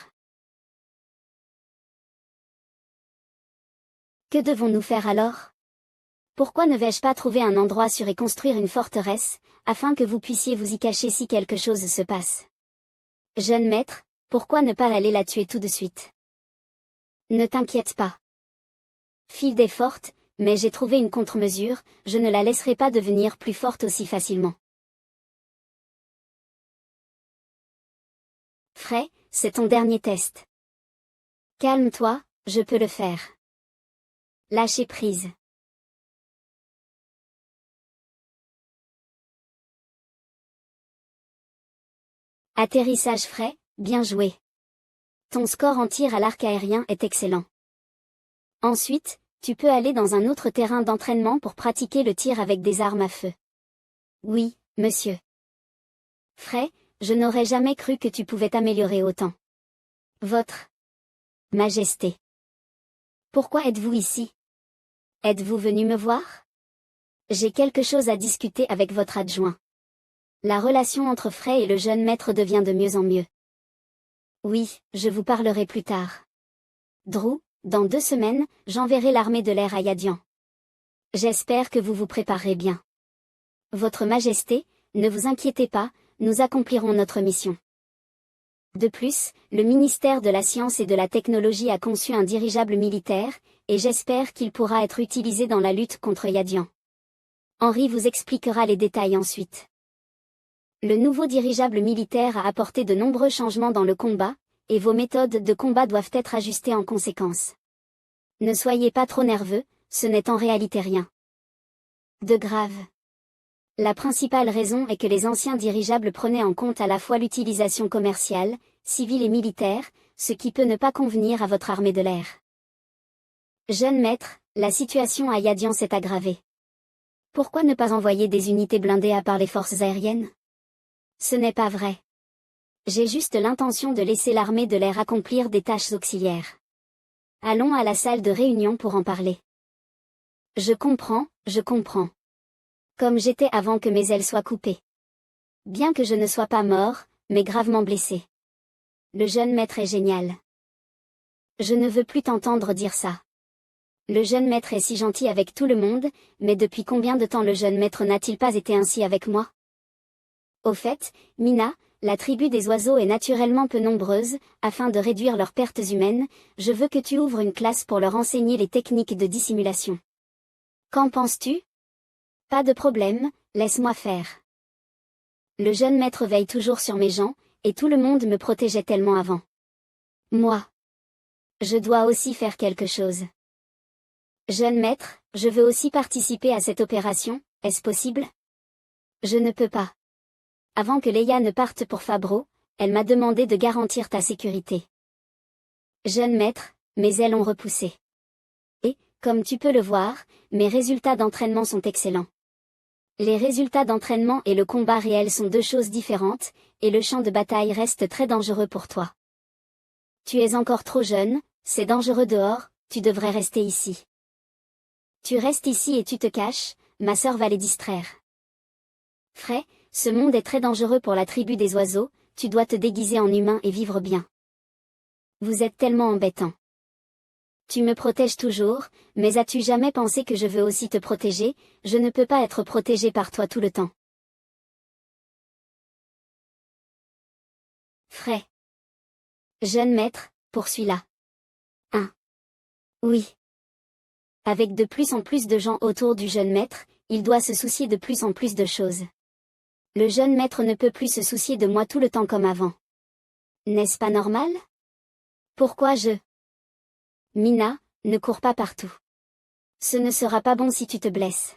Que devons-nous faire alors? Pourquoi ne vais-je pas trouver un endroit sûr et construire une forteresse, afin que vous puissiez vous y cacher si quelque chose se passe? Jeune maître, pourquoi ne pas aller la tuer tout de suite? Ne t'inquiète pas. Field est forte, mais j'ai trouvé une contre-mesure, je ne la laisserai pas devenir plus forte aussi facilement. Frey, c'est ton dernier test. Calme-toi, je peux le faire. Lâchez prise. Atterrissage Frey, bien joué. Ton score en tir à l'arc aérien est excellent. Ensuite, tu peux aller dans un autre terrain d'entraînement pour pratiquer le tir avec des armes à feu. Oui, monsieur. Frey, je n'aurais jamais cru que tu pouvais t'améliorer autant. Votre Majesté. Pourquoi êtes-vous ici? Êtes-vous venu me voir? J'ai quelque chose à discuter avec votre adjoint. La relation entre Frey et le jeune maître devient de mieux en mieux. Oui, je vous parlerai plus tard. Drew, dans 2 semaines, j'enverrai l'armée de l'air à Yadian. J'espère que vous vous préparerez bien. Votre Majesté, ne vous inquiétez pas, nous accomplirons notre mission. De plus, le ministère de la Science et de la Technologie a conçu un dirigeable militaire, et j'espère qu'il pourra être utilisé dans la lutte contre Yadian. Henry vous expliquera les détails ensuite. Le nouveau dirigeable militaire a apporté de nombreux changements dans le combat, et vos méthodes de combat doivent être ajustées en conséquence. Ne soyez pas trop nerveux, ce n'est en réalité rien de grave. La principale raison est que les anciens dirigeables prenaient en compte à la fois l'utilisation commerciale, civile et militaire, ce qui peut ne pas convenir à votre armée de l'air. Jeune maître, la situation à Yadian s'est aggravée. Pourquoi ne pas envoyer des unités blindées à part les forces aériennes? Ce n'est pas vrai. J'ai juste l'intention de laisser l'armée de l'air accomplir des tâches auxiliaires. Allons à la salle de réunion pour en parler. Je comprends. Comme j'étais avant que mes ailes soient coupées. Bien que je ne sois pas mort, mais gravement blessé. Le jeune maître est génial. Je ne veux plus t'entendre dire ça. Le jeune maître est si gentil avec tout le monde, mais depuis combien de temps le jeune maître n'a-t-il pas été ainsi avec moi? Au fait, Mina, la tribu des oiseaux est naturellement peu nombreuse, afin de réduire leurs pertes humaines, je veux que tu ouvres une classe pour leur enseigner les techniques de dissimulation. Qu'en penses-tu? Pas de problème, laisse-moi faire. Le jeune maître veille toujours sur mes gens, et tout le monde me protégeait tellement avant. Moi. Je dois aussi faire quelque chose. Jeune maître, je veux aussi participer à cette opération, est-ce possible? Je ne peux pas. Avant que Leia ne parte pour Fabro, elle m'a demandé de garantir ta sécurité. Jeune maître, mes ailes ont repoussé. Et, comme tu peux le voir, mes résultats d'entraînement sont excellents. Les résultats d'entraînement et le combat réel sont 2 choses différentes, et le champ de bataille reste très dangereux pour toi. Tu es encore trop jeune, c'est dangereux dehors, tu devrais rester ici. Tu restes ici et tu te caches, ma sœur va les distraire. Frey, ce monde est très dangereux pour la tribu des oiseaux, tu dois te déguiser en humain et vivre bien. Vous êtes tellement embêtant. Tu me protèges toujours, mais as-tu jamais pensé que je veux aussi te protéger? Je ne peux pas être protégé par toi tout le temps. Frey. Jeune maître, poursuis-la. 1. Oui. Avec de plus en plus de gens autour du jeune maître, il doit se soucier de plus en plus de choses. Le jeune maître ne peut plus se soucier de moi tout le temps comme avant. N'est-ce pas normal? Pourquoi je... Mina, ne cours pas partout. Ce ne sera pas bon si tu te blesses.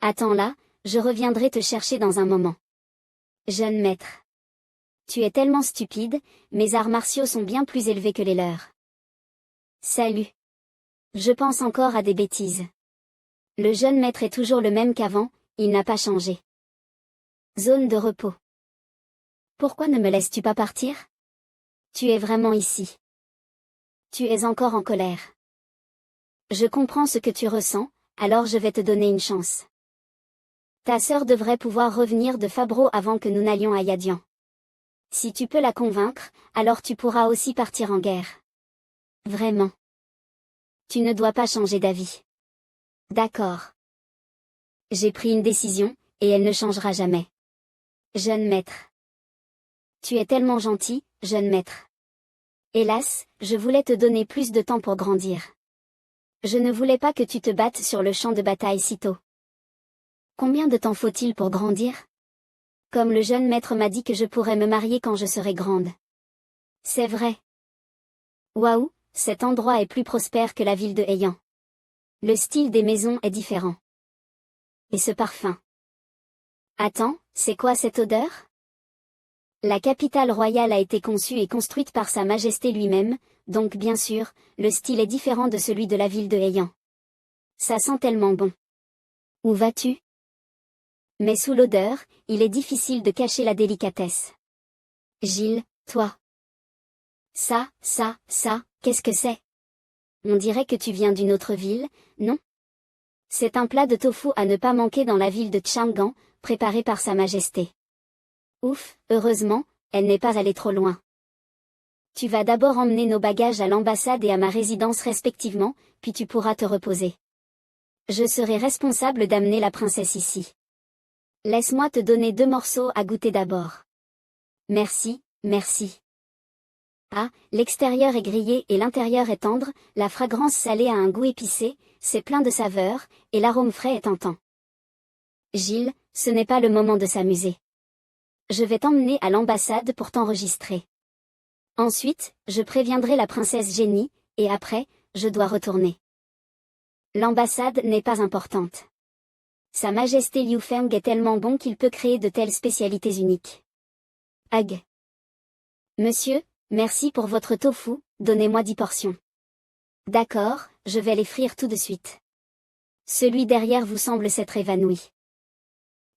Attends là, je reviendrai te chercher dans un moment. Jeune maître. Tu es tellement stupide, mes arts martiaux sont bien plus élevés que les leurs. Salut. Je pense encore à des bêtises. Le jeune maître est toujours le même qu'avant, il n'a pas changé. Zone de repos. Pourquoi ne me laisses-tu pas partir? Tu es vraiment ici. Tu es encore en colère. Je comprends ce que tu ressens, alors je vais te donner une chance. Ta sœur devrait pouvoir revenir de Fabro avant que nous n'allions à Yadian. Si tu peux la convaincre, alors tu pourras aussi partir en guerre. Vraiment. Tu ne dois pas changer d'avis. D'accord. J'ai pris une décision, et elle ne changera jamais. Jeune maître. Tu es tellement gentil, jeune maître. Hélas, je voulais te donner plus de temps pour grandir. Je ne voulais pas que tu te battes sur le champ de bataille si tôt. Combien de temps faut-il pour grandir? Comme le jeune maître m'a dit que je pourrais me marier quand je serai grande. C'est vrai. Waouh, cet endroit est plus prospère que la ville de Heian. Le style des maisons est différent. Et ce parfum. Attends, c'est quoi cette odeur? La capitale royale a été conçue et construite par Sa Majesté lui-même, donc bien sûr, le style est différent de celui de la ville de Heian. Ça sent tellement bon. Où vas-tu? Mais sous l'odeur, il est difficile de cacher la délicatesse. Gilles, toi. Ça, qu'est-ce que c'est? On dirait que tu viens d'une autre ville, non? C'est un plat de tofu à ne pas manquer dans la ville de Chang'an, préparé par Sa Majesté. Ouf, heureusement, elle n'est pas allée trop loin. Tu vas d'abord emmener nos bagages à l'ambassade et à ma résidence respectivement, puis tu pourras te reposer. Je serai responsable d'amener la princesse ici. Laisse-moi te donner 2 morceaux à goûter d'abord. Merci, merci. Ah, l'extérieur est grillé et l'intérieur est tendre, la fragrance salée a un goût épicé, c'est plein de saveurs, et l'arôme frais est tentant. Gilles, ce n'est pas le moment de s'amuser. Je vais t'emmener à l'ambassade pour t'enregistrer. Ensuite, je préviendrai la princesse Jenny, et après, je dois retourner. L'ambassade n'est pas importante. Sa Majesté Liu Feng est tellement bon qu'il peut créer de telles spécialités uniques. Ag. Monsieur, merci pour votre tofu, donnez-moi 10 portions. D'accord, je vais les frire tout de suite. Celui derrière vous semble s'être évanoui.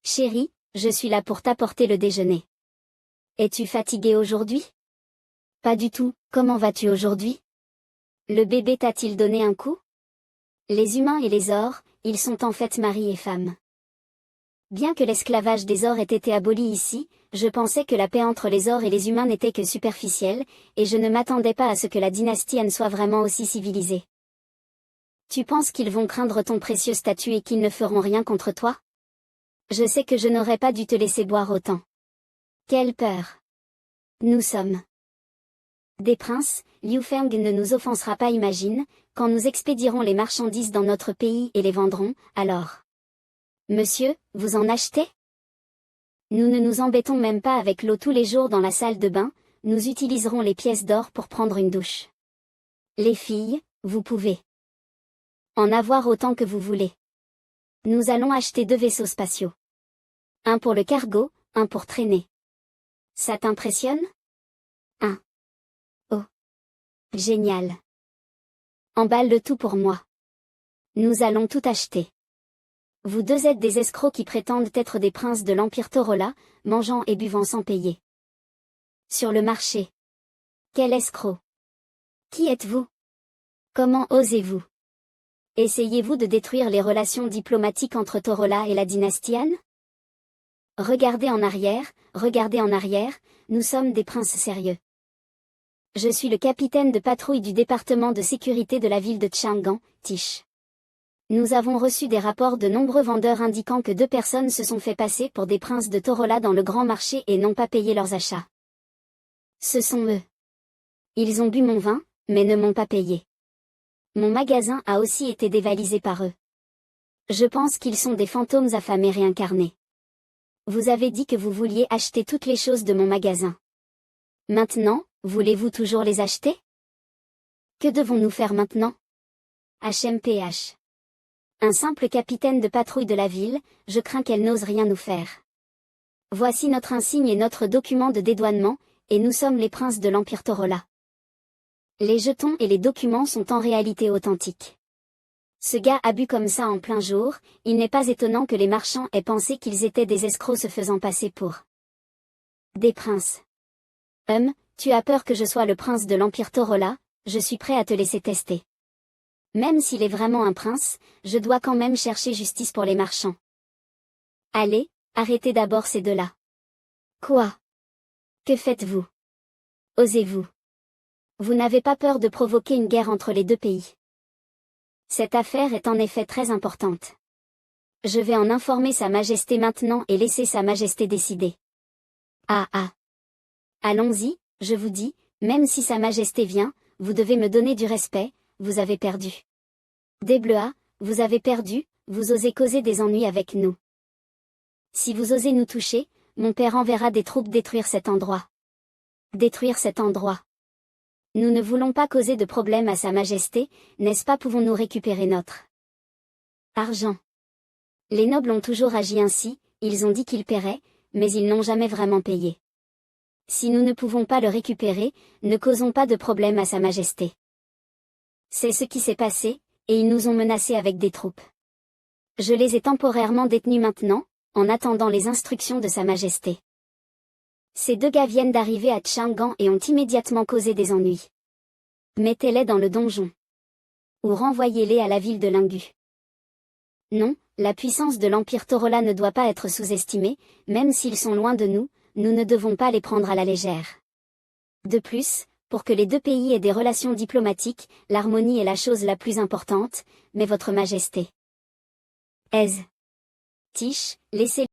Chérie, je suis là pour t'apporter le déjeuner. Es-tu fatiguée aujourd'hui? Pas du tout, comment vas-tu aujourd'hui? Le bébé t'a-t-il donné un coup? Les humains et les ors, ils sont en fait mari et femme. Bien que l'esclavage des ors ait été aboli ici, je pensais que la paix entre les ors et les humains n'était que superficielle, et je ne m'attendais pas à ce que la dynastie Han soit vraiment aussi civilisée. Tu penses qu'ils vont craindre ton précieux statut et qu'ils ne feront rien contre toi? Je sais que je n'aurais pas dû te laisser boire autant. Quelle peur! Nous sommes des princes, Liu Feng ne nous offensera pas, imagine, quand nous expédierons les marchandises dans notre pays et les vendrons, alors. Monsieur, vous en achetez? Nous ne nous embêtons même pas avec l'eau tous les jours dans la salle de bain, nous utiliserons les pièces d'or pour prendre une douche. Les filles, vous pouvez en avoir autant que vous voulez. Nous allons acheter 2 vaisseaux spatiaux. Un pour le cargo, un pour traîner. Ça t'impressionne? Oh. Génial. Emballe le tout pour moi. Nous allons tout acheter. Vous 2 êtes des escrocs qui prétendent être des princes de l'Empire Torola, mangeant et buvant sans payer. Sur le marché. Quel escroc! Qui êtes-vous? Comment osez-vous? Essayez-vous de détruire les relations diplomatiques entre Torola et la dynastie Han? Regardez en arrière, nous sommes des princes sérieux. Je suis le capitaine de patrouille du département de sécurité de la ville de Chang'an, Tish. Nous avons reçu des rapports de nombreux vendeurs indiquant que 2 personnes se sont fait passer pour des princes de Torola dans le grand marché et n'ont pas payé leurs achats. Ce sont eux. Ils ont bu mon vin, mais ne m'ont pas payé. Mon magasin a aussi été dévalisé par eux. Je pense qu'ils sont des fantômes affamés réincarnés. Vous avez dit que vous vouliez acheter toutes les choses de mon magasin. Maintenant, voulez-vous toujours les acheter? Que devons-nous faire maintenant? HMPH. Un simple capitaine de patrouille de la ville, je crains qu'elle n'ose rien nous faire. Voici notre insigne et notre document de dédouanement, et nous sommes les princes de l'Empire Torola. Les jetons et les documents sont en réalité authentiques. Ce gars a bu comme ça en plein jour, il n'est pas étonnant que les marchands aient pensé qu'ils étaient des escrocs se faisant passer pour des princes. Tu as peur que je sois le prince de l'Empire Torola, je suis prêt à te laisser tester. Même s'il est vraiment un prince, je dois quand même chercher justice pour les marchands. Allez, arrêtez d'abord ces 2-là. Quoi? Que faites-vous? Osez-vous? Vous n'avez pas peur de provoquer une guerre entre les 2 pays? Cette affaire est en effet très importante. Je vais en informer Sa Majesté maintenant et laisser Sa Majesté décider. Allons-y, je vous dis, même si Sa Majesté vient, vous devez me donner du respect, vous avez perdu. Desbleuas, vous avez perdu, vous osez causer des ennuis avec nous. Si vous osez nous toucher, mon père enverra des troupes détruire cet endroit. Détruire cet endroit. Nous ne voulons pas causer de problème à Sa Majesté, n'est-ce pas? Pouvons-nous récupérer notre argent? Les nobles ont toujours agi ainsi, ils ont dit qu'ils paieraient, mais ils n'ont jamais vraiment payé. Si nous ne pouvons pas le récupérer, ne causons pas de problème à Sa Majesté. C'est ce qui s'est passé, et ils nous ont menacés avec des troupes. Je les ai temporairement détenus maintenant, en attendant les instructions de Sa Majesté. Ces 2 gars viennent d'arriver à Chang'an et ont immédiatement causé des ennuis. Mettez-les dans le donjon. Ou renvoyez-les à la ville de Lingu. Non, la puissance de l'Empire Torola ne doit pas être sous-estimée, même s'ils sont loin de nous, nous ne devons pas les prendre à la légère. De plus, Pour que les deux pays aient des relations diplomatiques, l'harmonie est la chose la plus importante, mais votre majesté. Aise. Tish, laissez